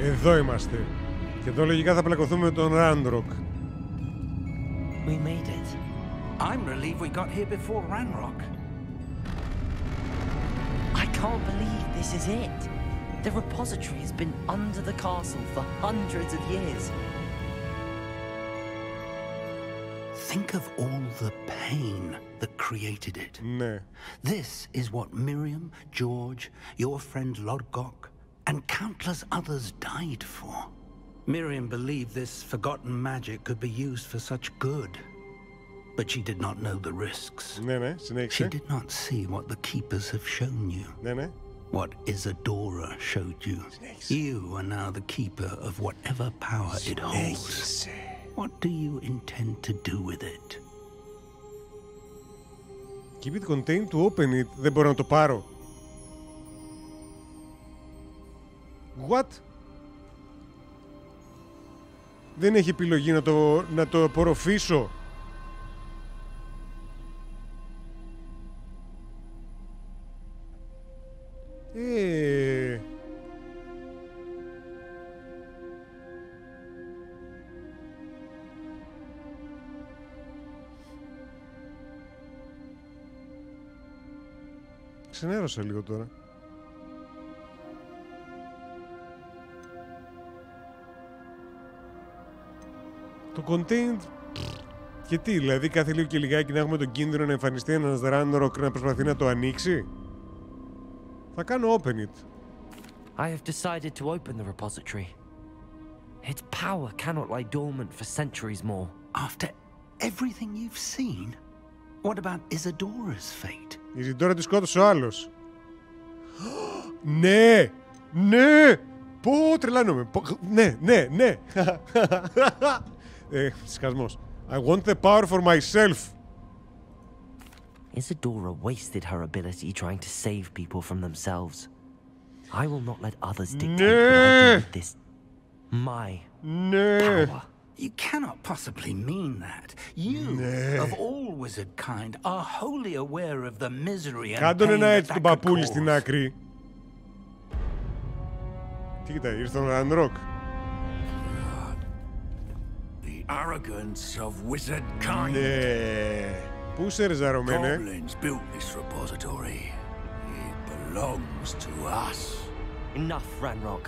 Εδώ είμαστε. Και εδώ λογικά θα πλακωθούμε με τον Ranrock. We made it. I'm relieved we got here before Ranrock. I can't believe this is it. The repository has been under the castle for hundreds of years. Think of all the pain that created it. Ναι. This is what Miriam, George, your friend Lodgok, and countless others died for. Miriam believed this forgotten magic could be used for such good. But she did not know the risks. Ναι, συνέχισε. She did not see what the keepers have shown you. Ναι. What Isadora showed you. You are now the keeper of whatever power it holds. What do you intend to do with it? Keep it contained to open it. Δεν μπορώ να το πάρω. What? Δεν έχει επιλογή να το απορροφήσω. Ξενέρωσα λίγο τώρα. Το contained. Και τι, δηλαδή κάθε λίγο και λιγάκι να έχουμε τον κίνδυνο να εμφανιστεί ένας Ranrock να προσπαθεί να το ανοίξει. Θα κάνω open it. I have decided to open the repository. Its power cannot lie dormant for centuries more. After everything you've seen, what about Isadora's fate? Η Ιζιντόρα τη σκότωσε ο άλλος. Ναι! Ναι! Πω, τρελάνομαι. Ναι. Σκασμός. I want the power for myself. Isadora wasted her ability trying to save people from themselves. I will not let others dictate what I do with this. My power. You cannot possibly mean that. You, of all wizard kind, are wholly aware of the misery and Κάντον pain ένα that έτσι τον could παππούλη cause. στην άκρη. Τι κοιτάει, ήρθε ο Ranrock. The arrogance of wizard kind. Ναι. Πού σε ρεζαρωμένε. Goblins built this repository. It belongs to us. Enough, Ranrock.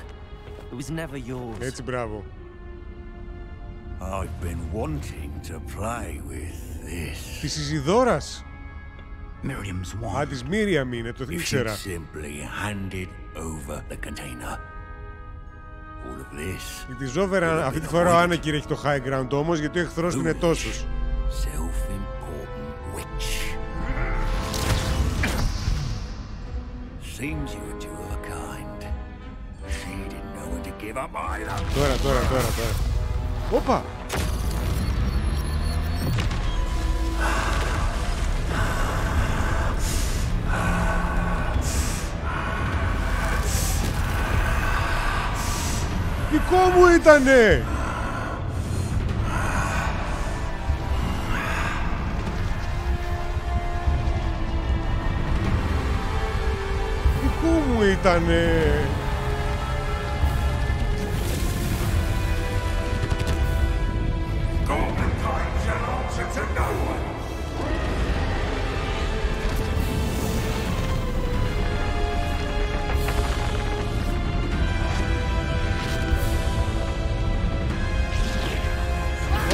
It was never yours. Έτσι, μπράβο. I've been wanting to play with this. Της Ιζιδόρας. Miriam's wand. Α, της Μίριαμ είναι, το ήξερα. If you simply handed over the container. All of this. Η Τιζόβερα αυτή τη φορά ο Άνεκυρ έχει το high ground όμως, γιατί ο εχθρός του είναι τόσος. Self-important witch. Seems you were two of a kind. She didn't know when to give up either. Τώρα. Όπα! Δικό μου ήτανε! Δικό μου ήτανε!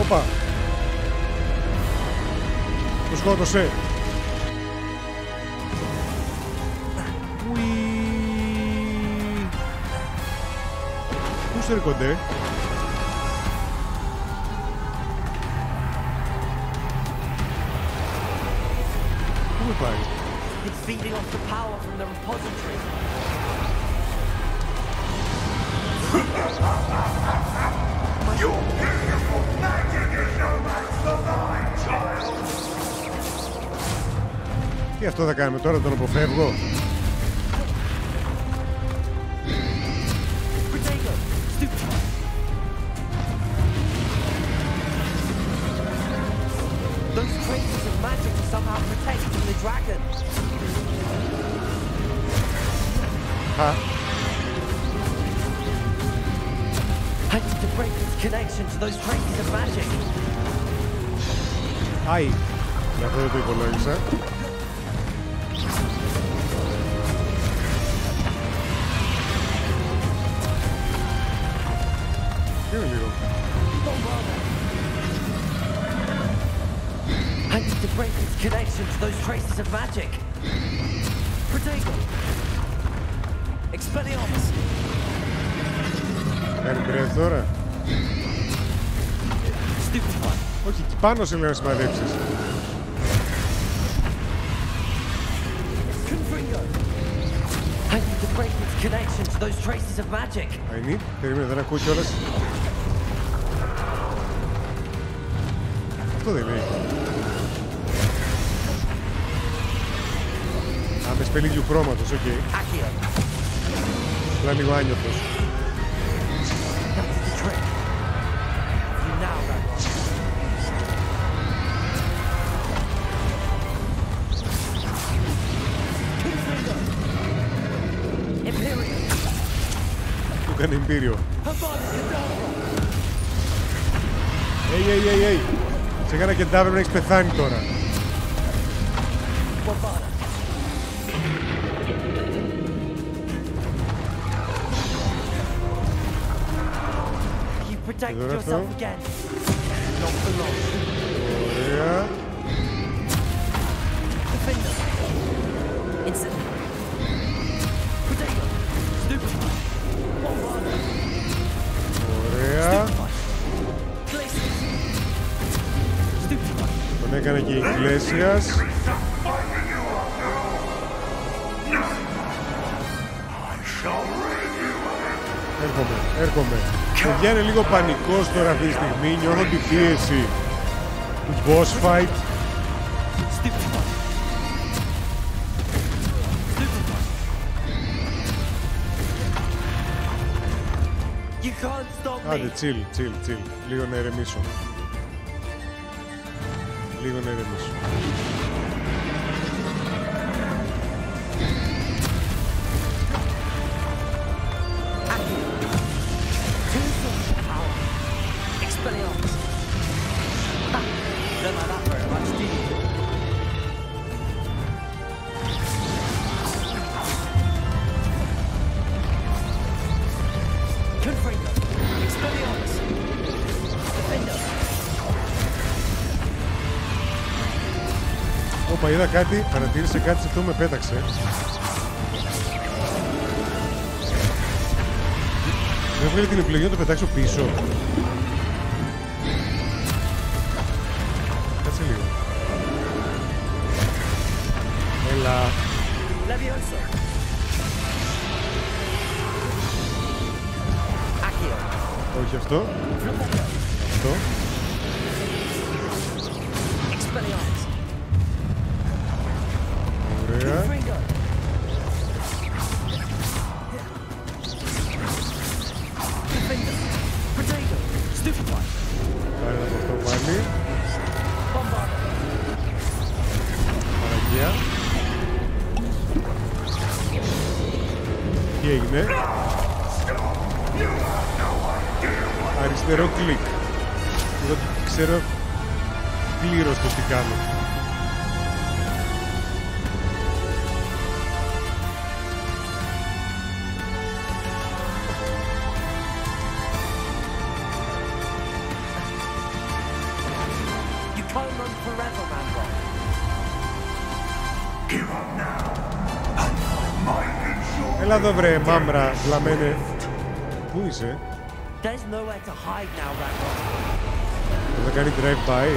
Όπα! Το σκότωσε! Πού στρίκονται? Πού με πάει? It's feeding off the power from the repository. Your beautiful magic is no match for mine, child. Τι αυτό θα κάνουμε τώρα, τον αποφεύγω? Those traces of magic are somehow protecting the dragon. Άι, για αυτό δεν το υπολόγισα. Τι είναι λίγο. I need to break its connection to those traces of magic. Protego. Expelliarmus. Κάνει μπρεφ τώρα. Όχι, εκεί πάνω σε λέω να σημαδέψεις. I need to break its connection to those traces of magic. I need. Περίμενε, δεν ακούω κιόλας. Αυτό δεν λέει. Α, με σπελίδιου χρώματος, οκ. Απλά λίγο άνιωθος. Του έκανε Imperial. Ει. Σε έκανα και ντάβερ να έχεις πεθάνει τώρα. Εδώ αυτό. Ωραία. Ωραία. Τον έκανε και η Ιγκλέσιας. Έρχομαι. Παιδιά, είναι λίγο πανικός τώρα αυτή τη στιγμή. Νιώθω την πίεση του boss fight. Άντε, chill. Λίγο να ηρεμήσω. Όπα, είδα κάτι, παρατήρησε κάτι σε αυτό, με πέταξε. Δεν βγάλει την επιλογή να το πετάξω πίσω. Κάτσε λίγο. Έλα. Όχι αυτό. Αυτό. Ωραία. Πάρε από αυτό πάλι. Παραγία. Τι έγινε? Αριστερό κλικ. Δεν ξέρω πλήρως το τι κάνω. Έλα εδώ βρε μάμρα, βλαμένε. Πού είσαι? Θα κάνει drive-by.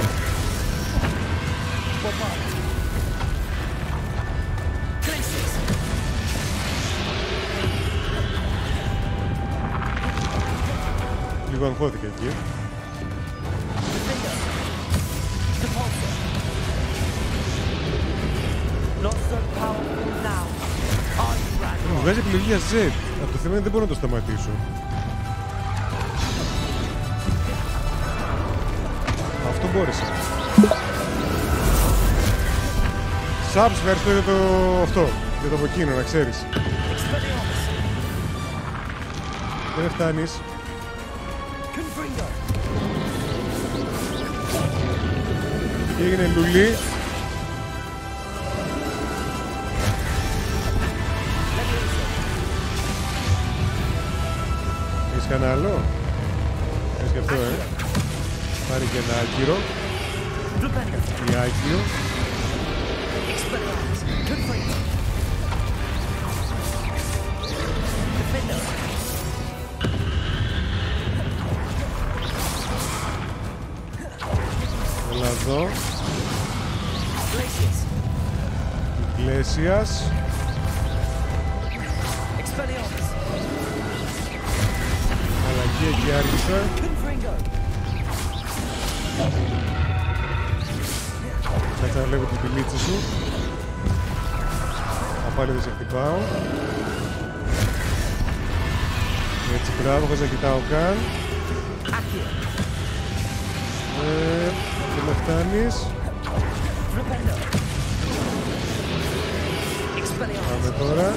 Λίγο αγχώθηκα εκεί. Μου βγάζει επιλογή για Z. Από το θέμα είναι δεν μπορώ να το σταματήσω. Αυτό μπόρεσα. Subs, ευχαριστώ για το αυτό. Για το βοκίνο, να ξέρεις. Δεν φτάνεις. Τι έγινε, Λουλή? Έχεις κανένα άλλο? Έχεις και αυτό, Πάρει και ένα άκυρο. Ή άκυρο. Έλα εδώ. Ιγκλέσιας. Αλλαγή εκεί άργησα. Κάτσε να βλέπω την πηλίτσα σου. Πάλι δεν σε χτυπάω. Έτσι, μπράβο, χωρίς να κοιτάω καν. Και με φτάνεις. Πάμε τώρα.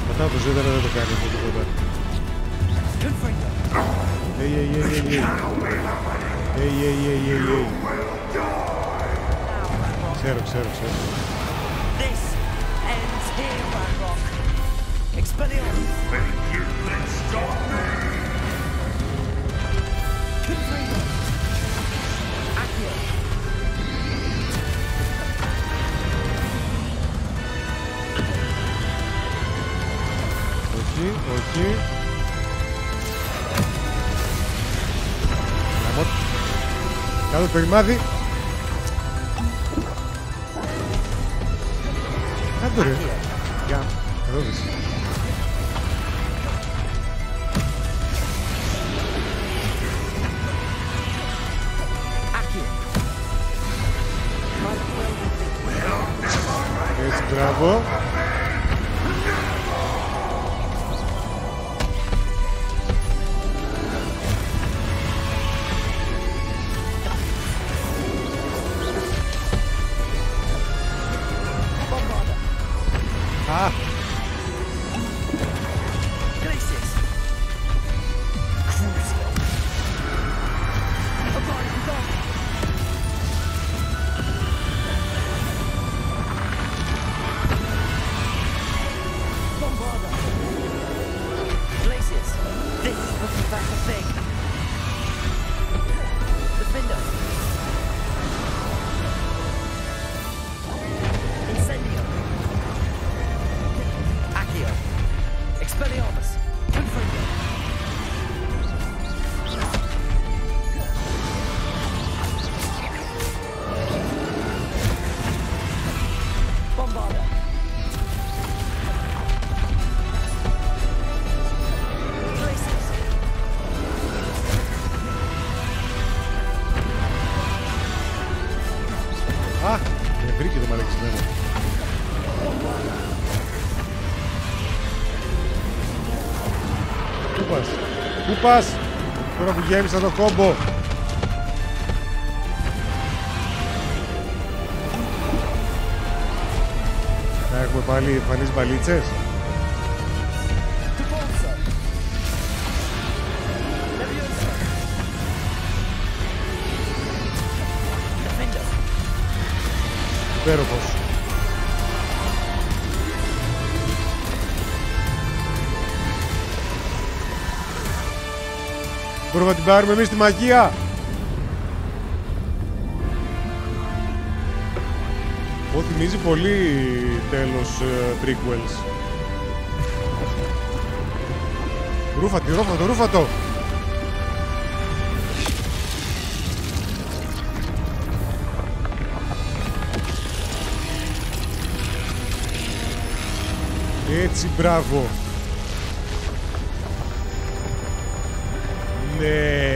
Πατάω το ζέτα, δεν το κάνει αυτό τίποτα. Ξέρω. This ends here, Ranrock. Expelliarmus. Think you can stop me? Confringo. Accio. Όχι. Κάτω το ρημάδι. Κάτω ρε. Γεια. Εδώ δεις. Έτσι, μπράβο. Πού πας, τώρα που γέμισα το κόμπο. Θα έχουμε πάλι εμφανείς μπαλίτσες. Υπέροχος. Μπορούμε να την πάρουμε εμείς τη μαγεία. Ό, θυμίζει πολύ τέλος prequels. Ρούφατο. Έτσι, μπράβο. Ναι.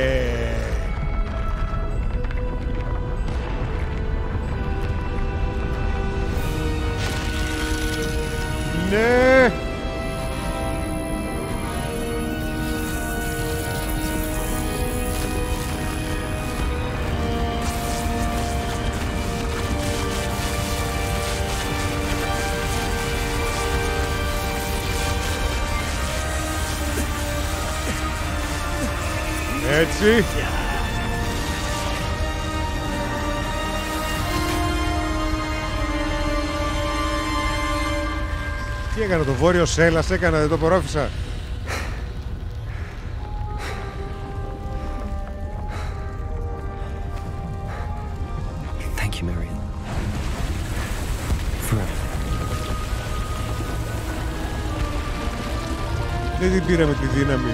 Ναι. Έτσι. Τι έκανα, το βόρειο Σέλας έκανα, δεν το απορρόφησα. Thank you, Marion. Forever. Δεν την πήραμε τη δύναμη.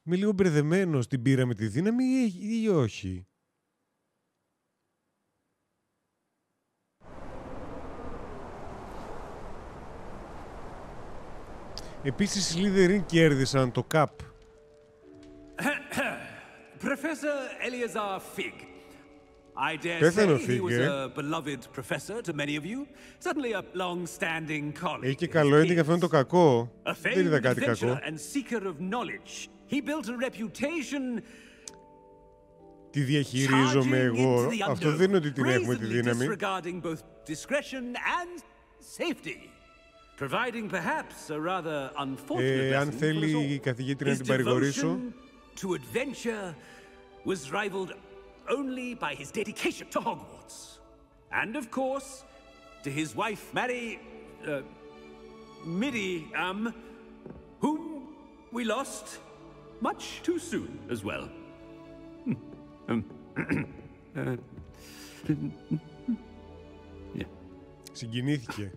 Είμαι λίγο μπερδεμένος, την πήραμε τη δύναμη ή όχι. Επίσης οι Σλίδεριν κέρδισαν το ΚΑΠ. Professor Eleazar Fig. I dare say he was a beloved professor to many of you. Certainly a long-standing colleague. Έχει και καλό ending, αυτό είναι το κακό. Δεν είδα κάτι κακό. And seeker of knowledge. He built a reputation. Τι διαχειρίζομαι εγώ. Αυτό δεν είναι ότι την έχουμε τη δύναμη. Disregarding both discretion and safety. Providing perhaps a rather unfortunate αν θέλει η καθηγήτρια να την παρηγορήσω. To adventure was rivaled only by his dedication to Hogwarts. And of course, to his wife, Miriam, whom we lost much too soon as well. Συγκινήθηκε.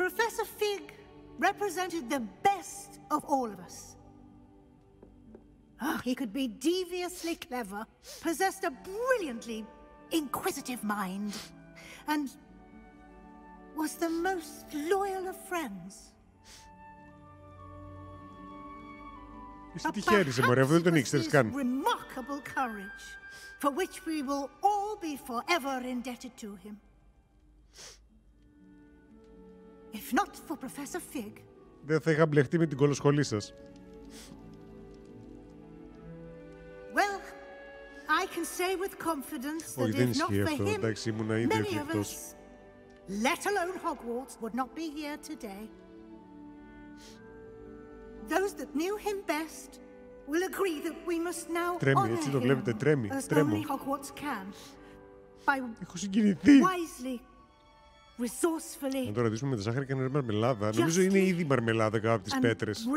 Professor Fig represented the best of all of us. He could be deviously clever, possessed a brilliantly inquisitive mind, and was the most loyal of friends. Είσαι τυχαίρης, μωρέ, αυτό δεν τον ήξερες καν. Remarkable courage, for which we will all be forever indebted to him. If not for Professor Fig, δεν θα είχα μπλεχτεί με την κολοσχολή σας. Well, I can say with confidence Όχι, that δεν if not ισχύει for αυτό. him, Εντάξει, ήμουνα ήδη many of εκλεκτός. us, let alone Hogwarts, would not be here today. Those that knew him best will agree that we must now Τρέμει, έτσι το βλέπετε, τρέμει. as Τρέμω. only Hogwarts can. By Έχω συγκινηθεί. wisely, resourcefully, Να το ρωτήσουμε με τη ζάχαρη και ένα μαρμελάδα. Νομίζω είναι ήδη μαρμελάδα κάτω από τις πέτρες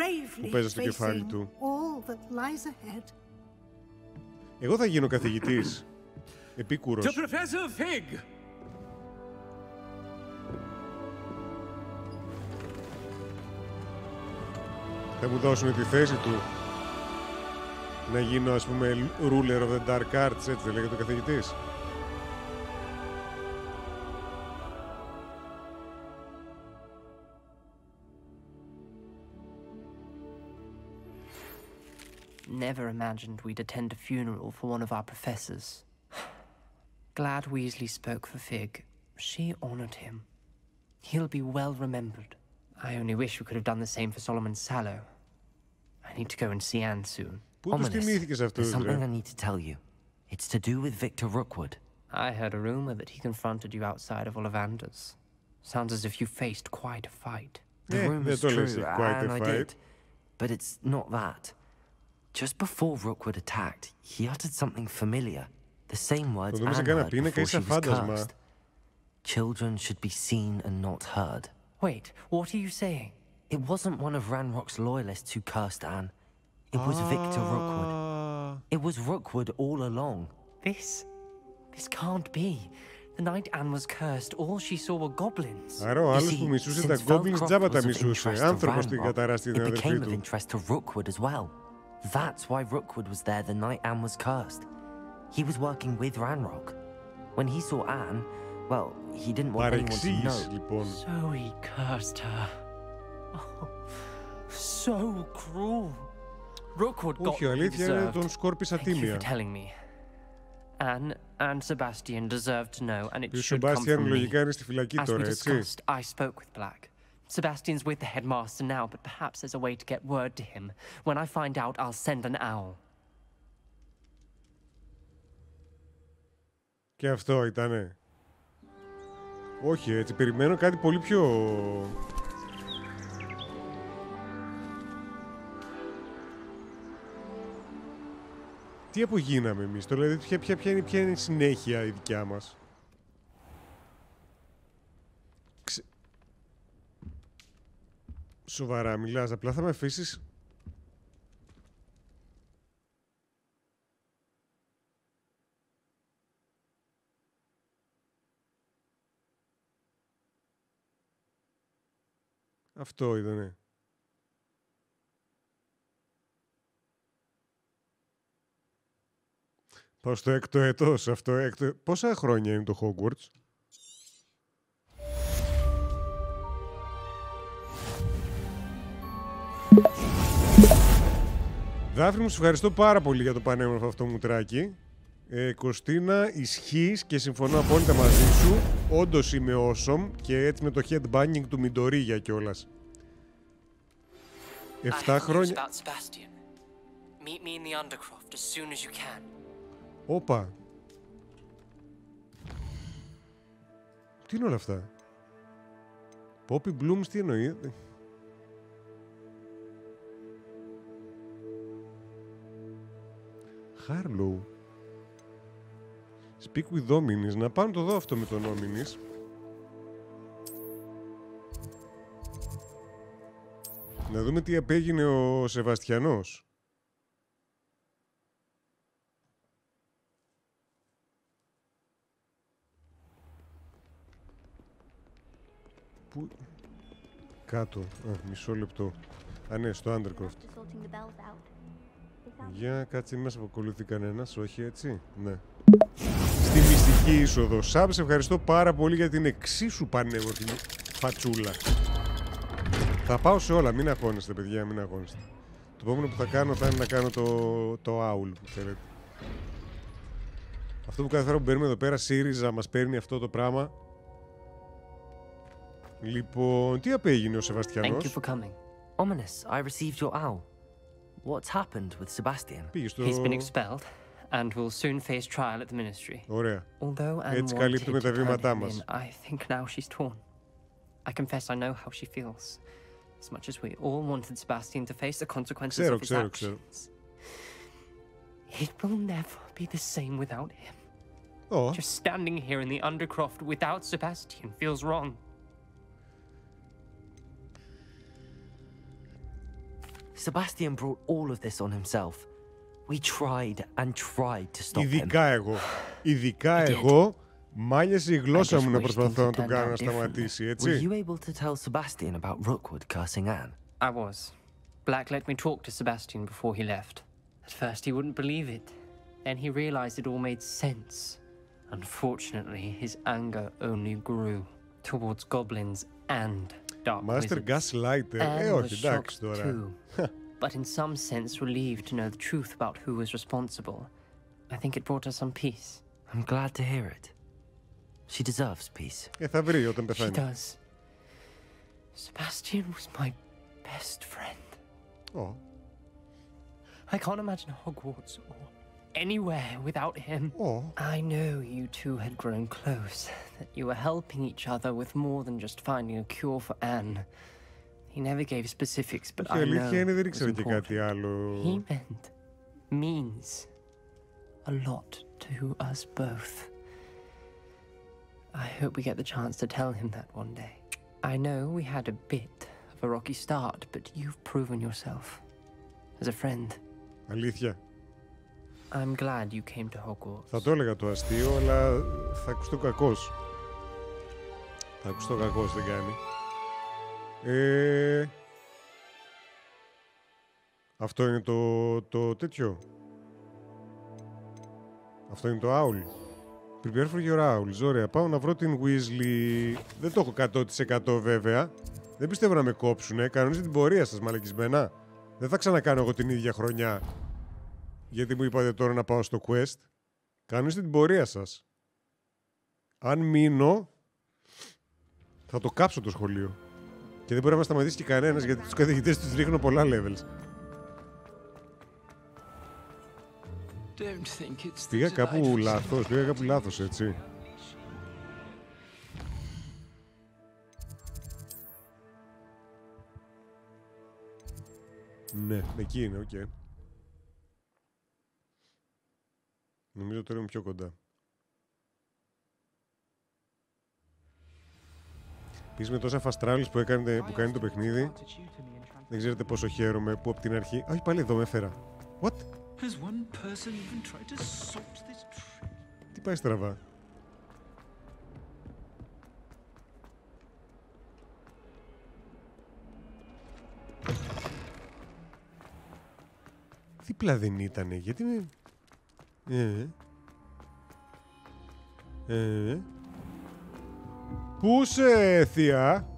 που παίζει στο κεφάλι του. all that lies ahead. Εγώ θα γίνω καθηγητής. Επίκουρος. To Professor Fig. Θα μου δώσουν τη θέση του να γίνω, ας πούμε, ruler of the dark arts, έτσι δεν λέγεται ο καθηγητής. Never imagined we'd attend a funeral for one of our professors. Glad Weasley spoke for Fig. She honored him. He'll be well remembered. I only wish we could have done the same for Solomon Sallow. I need to go and see Anne soon. There's something I need to tell you. It's to do with Victor Rookwood. I heard a rumor that he confronted you outside of Ollivander's. Sounds as if you faced quite a fight. The rumor's true, and I did. But it's not that. Just before Rookwood attacked, he uttered something familiar. The same words Anne heard before she was cursed. Children should be seen and not heard. Wait, what are you saying? It wasn't one of Ranrock's loyalists who cursed Anne. It was Victor Rookwood. It was Rookwood all along. This can't be. The night Anne was cursed, all she saw were goblins. Άρα ο άλλος που μισούσε τα goblins τζάμπα τα μισούσε. Άνθρωπος την καταράστη την It αδερφή became of του. interest to Rookwood as well. That's why Rookwood was there the night Anne was cursed. He was working with Ranrock. When he saw Anne, well, he didn't want anyone to know. So he cursed her. Oh, so cruel. Rookwood got what he deserved. Thank you for telling me. Anne and Sebastian deserve to know, and it Ο should come Sebastian from me. λογικά είναι στη φυλακή As we τώρα, έτσι. discussed, I spoke with Black. Sebastian's with the headmaster now, but perhaps there's a way to get word to him. When I find out, I'll send an owl. Και αυτό ήτανε. Όχι, έτσι, περιμένω κάτι πολύ πιο... Τι απογίναμε εμείς, δηλαδή ποια είναι η συνέχεια η δικιά μας. Σοβαρά μιλάς, απλά θα με αφήσεις... Αυτό ήτανε. Πάω στο έκτο έτος, αυτό έκτο... Πόσα χρόνια είναι το Hogwarts? Δάφνη μου, σου ευχαριστώ πάρα πολύ για το πανέμορφο αυτό μουτράκι. Κωστίνα, ισχύεις και συμφωνώ απόλυτα μαζί σου. Όντως είμαι awesome και έτσι με το headbanging του Μιντορίγια κιόλας. 7 χρόνια... Όπα. Τι είναι όλα αυτά? Poppy Blooms τι εννοεί? Harlow. Speak with Dominis. Να πάμε το δω αυτό με τον Dominis. Να δούμε τι απέγινε ο Σεβαστιανός. Πού... Κάτω. Μισό λεπτό. Α, ναι, στο Undercroft. Για κάτσε, μην μας αποκολουθεί κανένας. Όχι, έτσι. Ναι. Στη μυστική είσοδο. Σάμπ, σε ευχαριστώ πάρα πολύ για την εξίσου πανέμορφη φατσούλα. Θα πάω σε όλα. Μην αγχώνεστε, παιδιά, μην αγχώνεστε. Το επόμενο που θα κάνω θα είναι να κάνω το owl που θέλετε. Αυτό που κάθε φορά που μπαίνουμε εδώ πέρα, ΣΥΡΙΖΑ μας παίρνει αυτό το πράγμα. Λοιπόν, τι απέγινε ο Σεβαστιανός? Thank you for coming. Ominous, I received your owl. What's happened with Sebastian? He's been expelled and will soon face trial at the ministry. Ωραία. Although Anne Έτσι καλύπτουμε τα βήματά μας. I think now she's torn. I confess I know how she feels. As much as we all wanted Sebastian to face the consequences of his actions. It will never be the same without him. Oh. Just standing here in the Undercroft without Sebastian feels wrong. Sebastian brought all of this on himself. We tried and tried to stop him. Ειδικά εγώ, μάλιασε η γλώσσα μου να προσπαθώ να τον κάνω να σταματήσει, έτσι. Were you able to tell Sebastian about Rookwood cursing Anne? I was. Black let me talk to Sebastian before he left. At first he wouldn't believe it. Then he realized it all made sense. Unfortunately, his anger only grew towards goblins and dark wizards. Master Gaslighter. Όχι, εντάξει τώρα. But in some sense relieved to know the truth about who was responsible. I think it brought her some peace. I'm glad to hear it. She deserves peace. Θα βρει όταν πεθάνει. She does. Sebastian was my best friend. Oh. I can't imagine Hogwarts or anywhere without him. Oh. I know you two had grown close, that you were helping each other with more than just finding a cure for Anne. He never gave specifics, but I know it was important. He means a lot to us both. I hope we get the chance to tell him that one day. I know we had a bit of a rocky start, but you've proven yourself as a friend. Αλήθεια. I'm glad you came to Hogwarts. Θα το έλεγα το αστείο, αλλά θα ακουστώ κακός. Θα ακουστώ κακός, δεν κάνει. Αυτό είναι το τέτοιο. Αυτό είναι το Owl. Prepare for your owls. Ωραία, πάω να βρω την Weasley. Δεν το έχω 100% βέβαια. Δεν πιστεύω να με κόψουνε. Κανονίζει την πορεία σας, μαλακισμένα. Δεν θα ξανακάνω εγώ την ίδια χρονιά. Γιατί μου είπατε τώρα να πάω στο quest. Κανονίστε την πορεία σας. Αν μείνω, θα το κάψω το σχολείο. Και δεν μπορεί να μας σταματήσει και κανένας, γιατί τους καθηγητές τους ρίχνω πολλά levels. Πήγα κάπου λάθος, έτσι. Ναι, εκεί είναι, οκ. Νομίζω τώρα είμαι πιο κοντά. Επίσης με τόσα fast travels που κάνει το παιχνίδι, δεν ξέρετε πόσο χαίρομαι που από την αρχή... Όχι, πάλι εδώ με έφερα. What? Τι πάει στραβά? Δίπλα δεν ήτανε, γιατί με... Πού σε, θεία?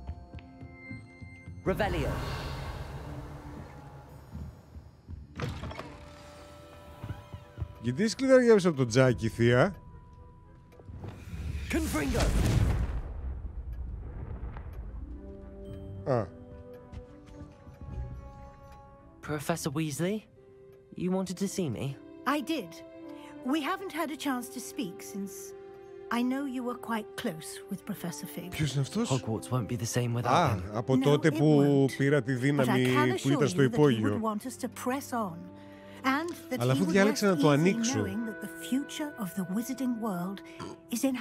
Revelio. Γιατί είσαι κλειδαριάβεις από το τζάκι, θεία? Confringo. Α. Professor Weasley, you wanted to see me? I did. We haven't had a chance to speak since I know you were quite close with Professor Fig. Ποιος είναι αυτός? Hogwarts won't be the same without him. Από τότε που πήρα τη δύναμη που ήταν στο υπόγειο. Αλλά αφού διάλεξα να το ανοίξω.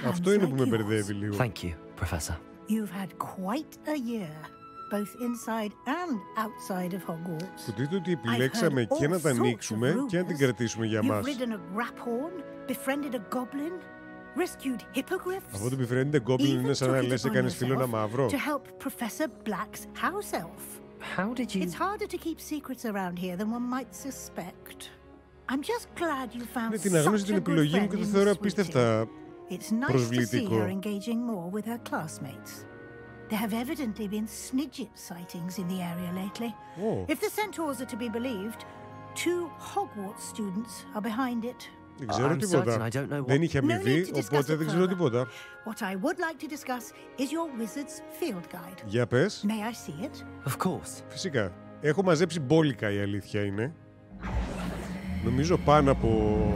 Αυτό είναι που με μπερδεύει λίγο. Thank you, Professor. You've had quite a year, both inside and outside of Hogwarts. Που δείτε ότι επιλέξαμε και να τα ανοίξουμε και να την κρατήσουμε για μας. Αυτό το befriended a goblin είναι σαν να λες έκανες φίλο ένα μαύρο. How did you... It's harder to keep secrets around here than one might suspect. I'm just glad you found την αγνώρισε την επιλογή μου και το θεωρώ απίστευτα προσβλητικό. It's nice to see her engaging more with her classmates. There have evidently been Snidget sightings in the area lately. If the centaurs are to be believed, 2 Hogwarts students are behind it. Δεν ξέρω τίποτα. Δεν είχε αμοιβή, οπότε δεν ξέρω τίποτα. What I would like to discuss is your wizard's field guide. Για πες. May I see it? Of course. Φυσικά. Έχω μαζέψει μπόλικα, η αλήθεια είναι. Νομίζω πάνω από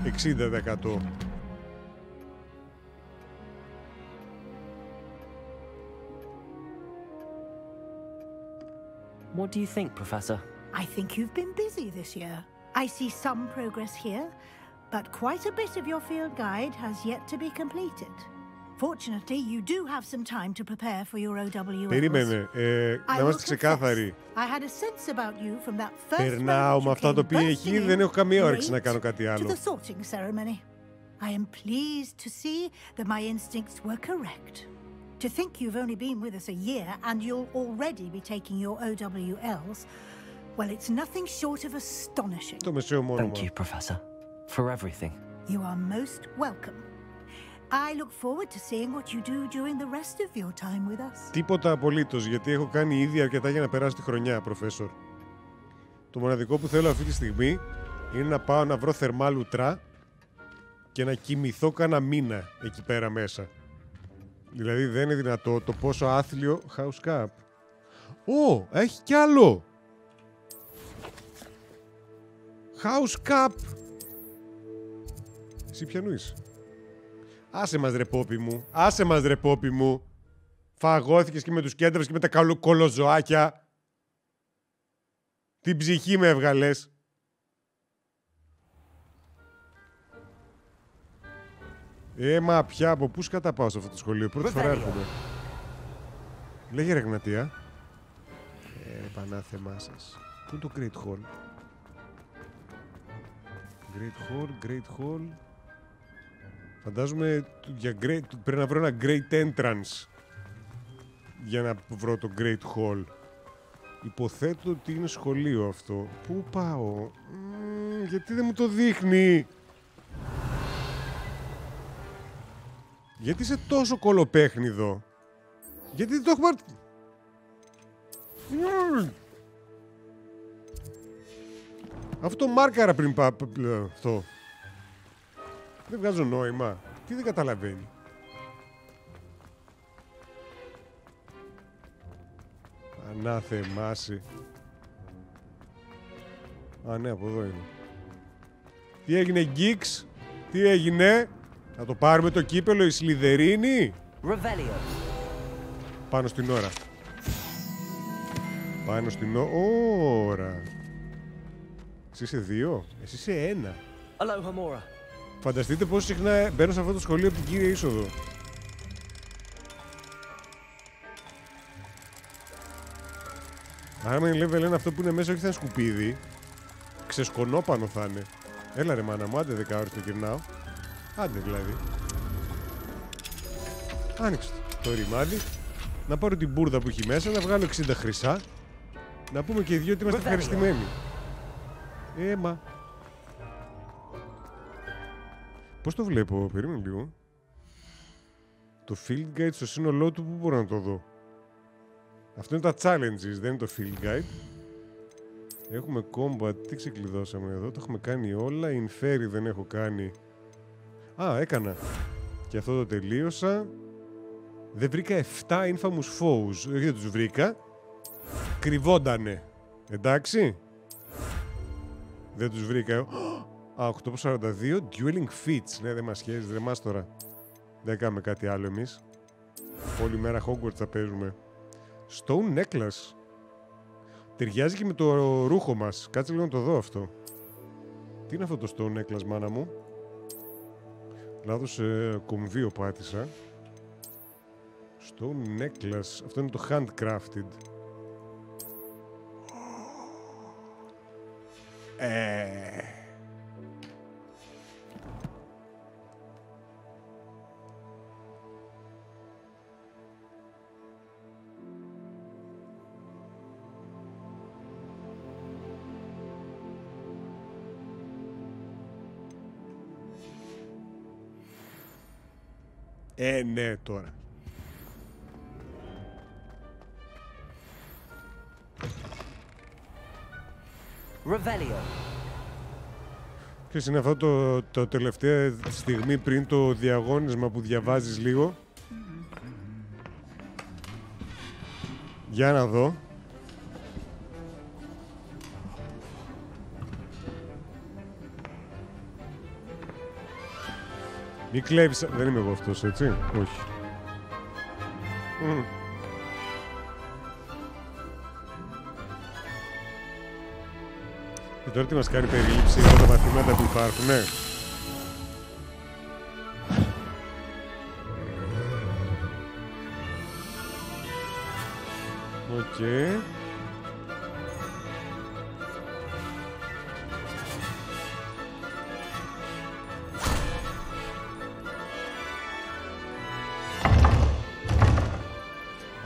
60%. What do you think, Professor? I think you've been busy this year. I see some progress here, but quite a bit of your field guide has yet to be completed. Fortunately, you do have some time to prepare for your OWLs. Περίμενε, να είμαστε ξεκάθαροι. I had a sense about you from that first Περνάω με αυτά το οποίο έχει, δεν έχω καμία όρεξη να κάνω κάτι άλλο. To the sorting ceremony. I am pleased to see that my instincts were correct. To think you've only been with us a year and you'll already be taking your OWLs, well, it's nothing short of astonishing. Το μεσαίο μόνομα. Thank you, Professor, for everything. You are most welcome. I look forward to seeing what you do during the rest of your time with us. Τίποτα απολύτως, γιατί έχω κάνει ήδη αρκετά για να περάσω τη χρονιά, Προφέσορ. Το μοναδικό που θέλω αυτή τη στιγμή είναι να πάω να βρω θερμάλουτρα και να κοιμηθώ κάνα μήνα εκεί πέρα μέσα. Δηλαδή δεν είναι δυνατό το πόσο άθλιο... House Cup. Έχει κι άλλο! House Cup! Εσύ ποιανού είσαι? Άσε μας ρε πόπι μου. Άσε μας ρε πόπι μου. Φαγώθηκες και με τους κέντρους και με τα κολοζωάκια. Την ψυχή με έβγαλες. Μα πια από πού σκαταπάω σε αυτό το σχολείο? Πρώτη φορά έρχομαι. Λέγε ρε Γνατία. Πανάθεμά σας. Πού είναι το Great Hall? Great Hall. Φαντάζομαι πρέπει να βρω ένα Great Entrance για να βρω το Great Hall. Υποθέτω ότι είναι σχολείο αυτό. Πού πάω? Γιατί δεν μου το δείχνει? Γιατί είσαι τόσο κολοπέχνιδο? Γιατί δεν το έχω πάρει? Αυτό μάρκαρα πριν αυτό. Δεν βγάζω νόημα. Τι δεν καταλαβαίνει. Ανάθεμάσαι. Α, ναι, από εδώ είναι. Τι έγινε, Γκίξ? Τι έγινε? Θα το πάρουμε το κύπελο η Σλιδερίνη? Πάνω στην ώρα. Πάνω στην ώρα. Εσύ είσαι 2, εσύ είσαι 1. Φανταστείτε πόσο συχνά μπαίνω σε αυτό το σχολείο από την κύρια είσοδο. Άμα είναι level 1 αυτό που είναι μέσα, όχι θα είναι σκουπίδι. Ξεσκονόπανο θα είναι. Έλα ρε μάνα μου, άντε 10 ώρες το γυρνάω. Άντε δηλαδή. Άνοιξε το ρημάδι. Να πάρω την μπουρδα που έχει μέσα, να βγάλω 60 χρυσά. Να πούμε και οι δυο ότι είμαστε ευχαριστημένοι. Έμα. Πώς το βλέπω, περίμενε λίγο. Το field guide στο σύνολό του, πού μπορώ να το δω? Αυτό είναι τα challenges, δεν είναι το field guide. Έχουμε combat, τι ξεκλειδώσαμε εδώ, τα έχουμε κάνει όλα. Inferry δεν έχω κάνει. Α, έκανα. Και αυτό το τελείωσα. Δεν βρήκα 7 infamous foes. Όχι, δεν τους βρήκα. Κρυβόντανε. Εντάξει. Δεν τους βρήκα. Α, 8x42. Dueling feats. Ναι, δεν μας σχέζει, δεν μας τώρα. Δεν κάνουμε κάτι άλλο εμείς. Όλη μέρα Hogwarts θα παίζουμε. Stone necklace. Ταιριάζει και με το ρούχο μας. Κάτσε λίγο να το δω αυτό. Τι είναι αυτό το stone necklace, μάνα μου? Λάθος κομβείο πάτησα. Stone necklace. Αυτό είναι το handcrafted. Ναι, τώρα. Ποιος είναι αυτό το τελευταία στιγμή πριν το διαγώνισμα που διαβάζεις λίγο? Για να δω. Μη κλέβεις... Δεν είμαι εγώ αυτός, έτσι? Όχι. Και τώρα τι μας κάνει περίληψη για τα μαθήματα που υπάρχουν, ναι. Οκ.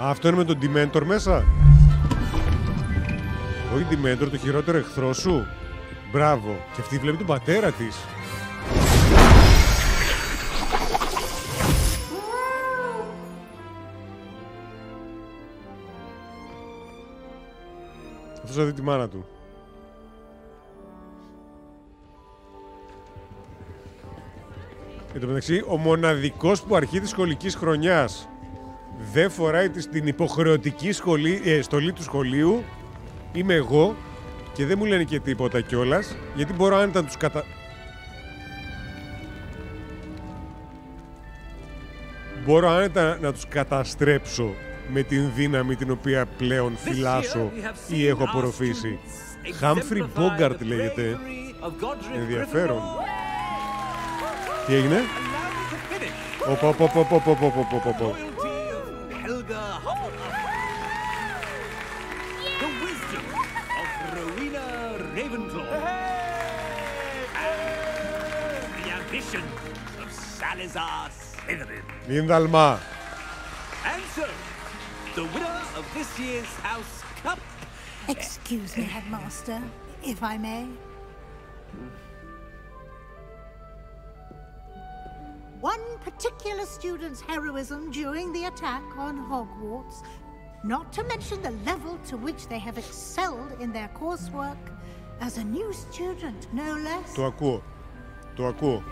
Αυτό είναι με τον Dementor μέσα. Όχι Dementor, το χειρότερο εχθρό σου. Μπράβο. Και αυτή βλέπει τον πατέρα της. Αυτός θα δει τη μάνα του. Εν τω μεταξύ, ο μοναδικός που αρχή της σχολικής χρονιάς δεν φοράει την υποχρεωτική στολή του σχολείου είμαι εγώ και δεν μου λένε και τίποτα κιόλας, γιατί μπορώ άνετα να τους μπορώ άνετα να τους καταστρέψω με την δύναμη την οποία πλέον φυλάσσω ή έχω απορροφήσει. Humphrey Bogart λέγεται. Ενδιαφέρον. Τι έγινε? Δίνδαλμα. Excuse me, Headmaster, if I may. One particular student's heroism during the attack on Hogwarts, not to mention the level to which they have excelled in their coursework, as a new student, no less. Το ακούω. Το ακούω.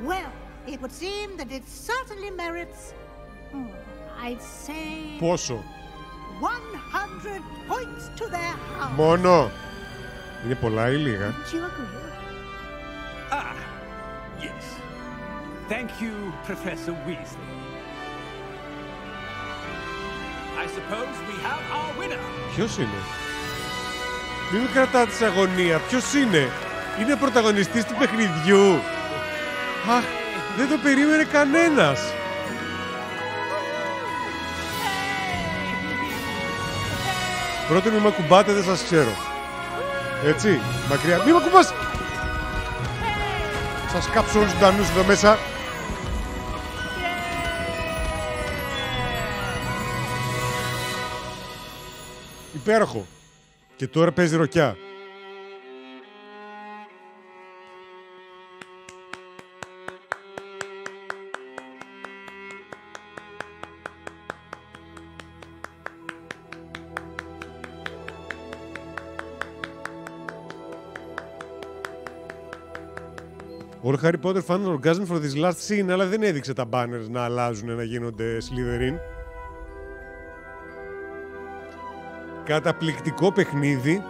Well, it would seem that it certainly merits, I'd say... Πόσο? 100 points to their house. Μόνο. Είναι πολλά ή λίγα? Do you agree? Ah, yes. Thank you, Professor Weasley. I suppose we have our winner. Ποιος είναι? Μην μου κρατάτε σε αγωνία. Ποιος είναι? Είναι πρωταγωνιστής του παιχνιδιού. Αχ, δεν το περίμενε κανένας. Πρώτον, μη μ' ακουμπάτε, δεν σας ξέρω. Έτσι, μακριά. Μη μ' ακουμπάς! Σας κάψω όλους τους ζωντανούς εδώ μέσα. Υπέροχο. Και τώρα παίζει ροκιά. Ο Harry Potter fan orgasm for this last scene, αλλά δεν έδειξε τα banners να αλλάζουν, να γίνονται Slytherin. Καταπληκτικό παιχνίδι.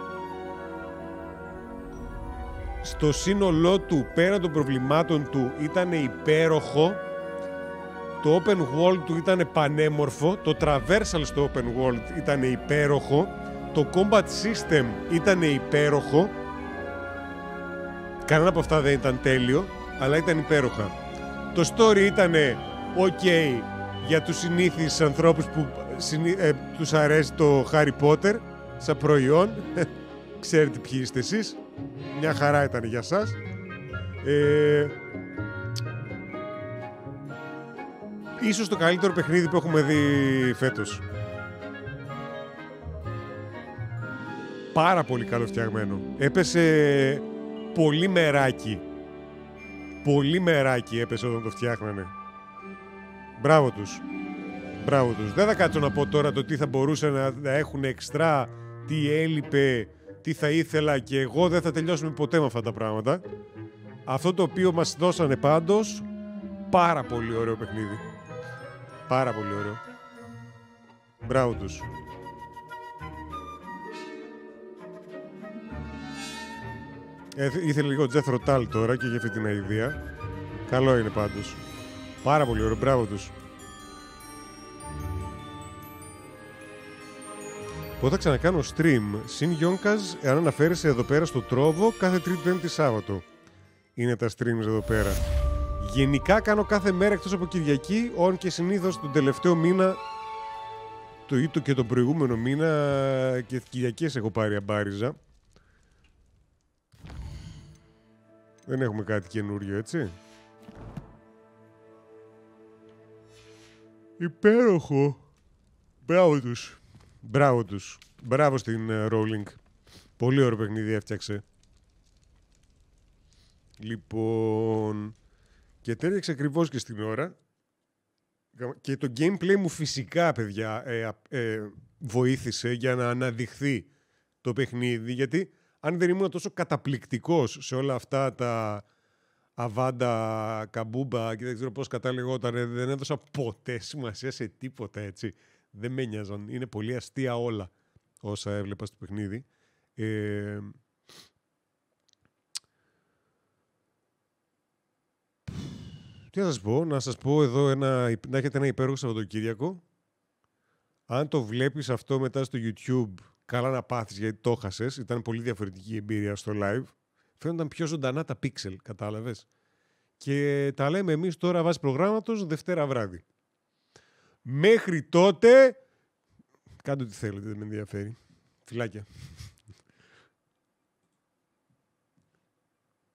Στο σύνολό του, πέρα των προβλημάτων του, ήταν υπέροχο. Το open world του ήταν πανέμορφο. Το traversal στο open world ήταν υπέροχο. Το combat system ήταν υπέροχο. Κανένα από αυτά δεν ήταν τέλειο, αλλά ήταν υπέροχα. Το story ήταν ok για τους συνήθεις ανθρώπους που τους αρέσει το Harry Potter σαν προϊόν. Ξέρετε ποιοι είστε εσείς. Μια χαρά ήταν για σας. Ίσως το καλύτερο παιχνίδι που έχουμε δει φέτος. Πάρα πολύ καλοφτιαγμένο. Έπεσε πολύ μεράκι. Πολύ μεράκι έπεσε όταν το φτιάχνανε. Μπράβο τους. Μπράβο τους. Δεν θα κάτσω να πω τώρα το τι θα μπορούσε να έχουν εξτρά, τι έλειπε, τι θα ήθελα και εγώ. Δεν θα τελειώσουμε ποτέ με αυτά τα πράγματα. Αυτό το οποίο μας δώσανε πάντως, πάρα πολύ ωραίο παιχνίδι. Πάρα πολύ ωραίο. Μπράβο τους. Ήθελε λίγο Jethro Tull τώρα και για αυτή την ιδέα. Καλό είναι πάντως. Πάρα πολύ ωραίο. Μπράβο τους. Πότε θα ξανακάνω stream. Συν Γιόνκαζ, εάν αναφέρεσαι εδώ πέρα στο Τρόβο, κάθε Τρίτη, Πέμπτη, Σάββατο. Είναι τα streams εδώ πέρα. Γενικά κάνω κάθε μέρα εκτός από Κυριακή, όν και συνήθως τον τελευταίο μήνα, και τον προηγούμενο μήνα και Κυριακές έχω πάρει αμπάριζα. Δεν έχουμε κάτι καινούριο, έτσι. Υπέροχο. Μπράβο τους. Μπράβο τους. Μπράβο στην Rowling. Πολύ ωραίο παιχνίδι έφτιαξε. Λοιπόν... Και τέριαξε ακριβώς και στην ώρα. Και το gameplay μου φυσικά, παιδιά, βοήθησε για να αναδειχθεί το παιχνίδι. Γιατί αν δεν ήμουν τόσο καταπληκτικός σε όλα αυτά τα αβάντα, καμπούμπα και δεν ξέρω πώς κατάλεγόταν, δεν έδωσα ποτέ σημασία σε τίποτα, έτσι. Δεν με νοιάζαν. Είναι πολύ αστεία όλα όσα έβλεπα στο παιχνίδι. Τι να σας πω, να σας πω εδώ να έχετε ένα υπέροχο Σαββατοκύριακο. Αν το βλέπεις αυτό μετά στο YouTube, καλά να πάθεις γιατί το χάσες. Ήταν πολύ διαφορετική η εμπειρία στο live. Φαίνονταν πιο ζωντανά τα pixel, κατάλαβες. Και τα λέμε εμείς τώρα βάσει προγράμματος Δευτέρα βράδυ. Μέχρι τότε, κάντε ό,τι θέλετε, δεν με ενδιαφέρει. Φιλάκια.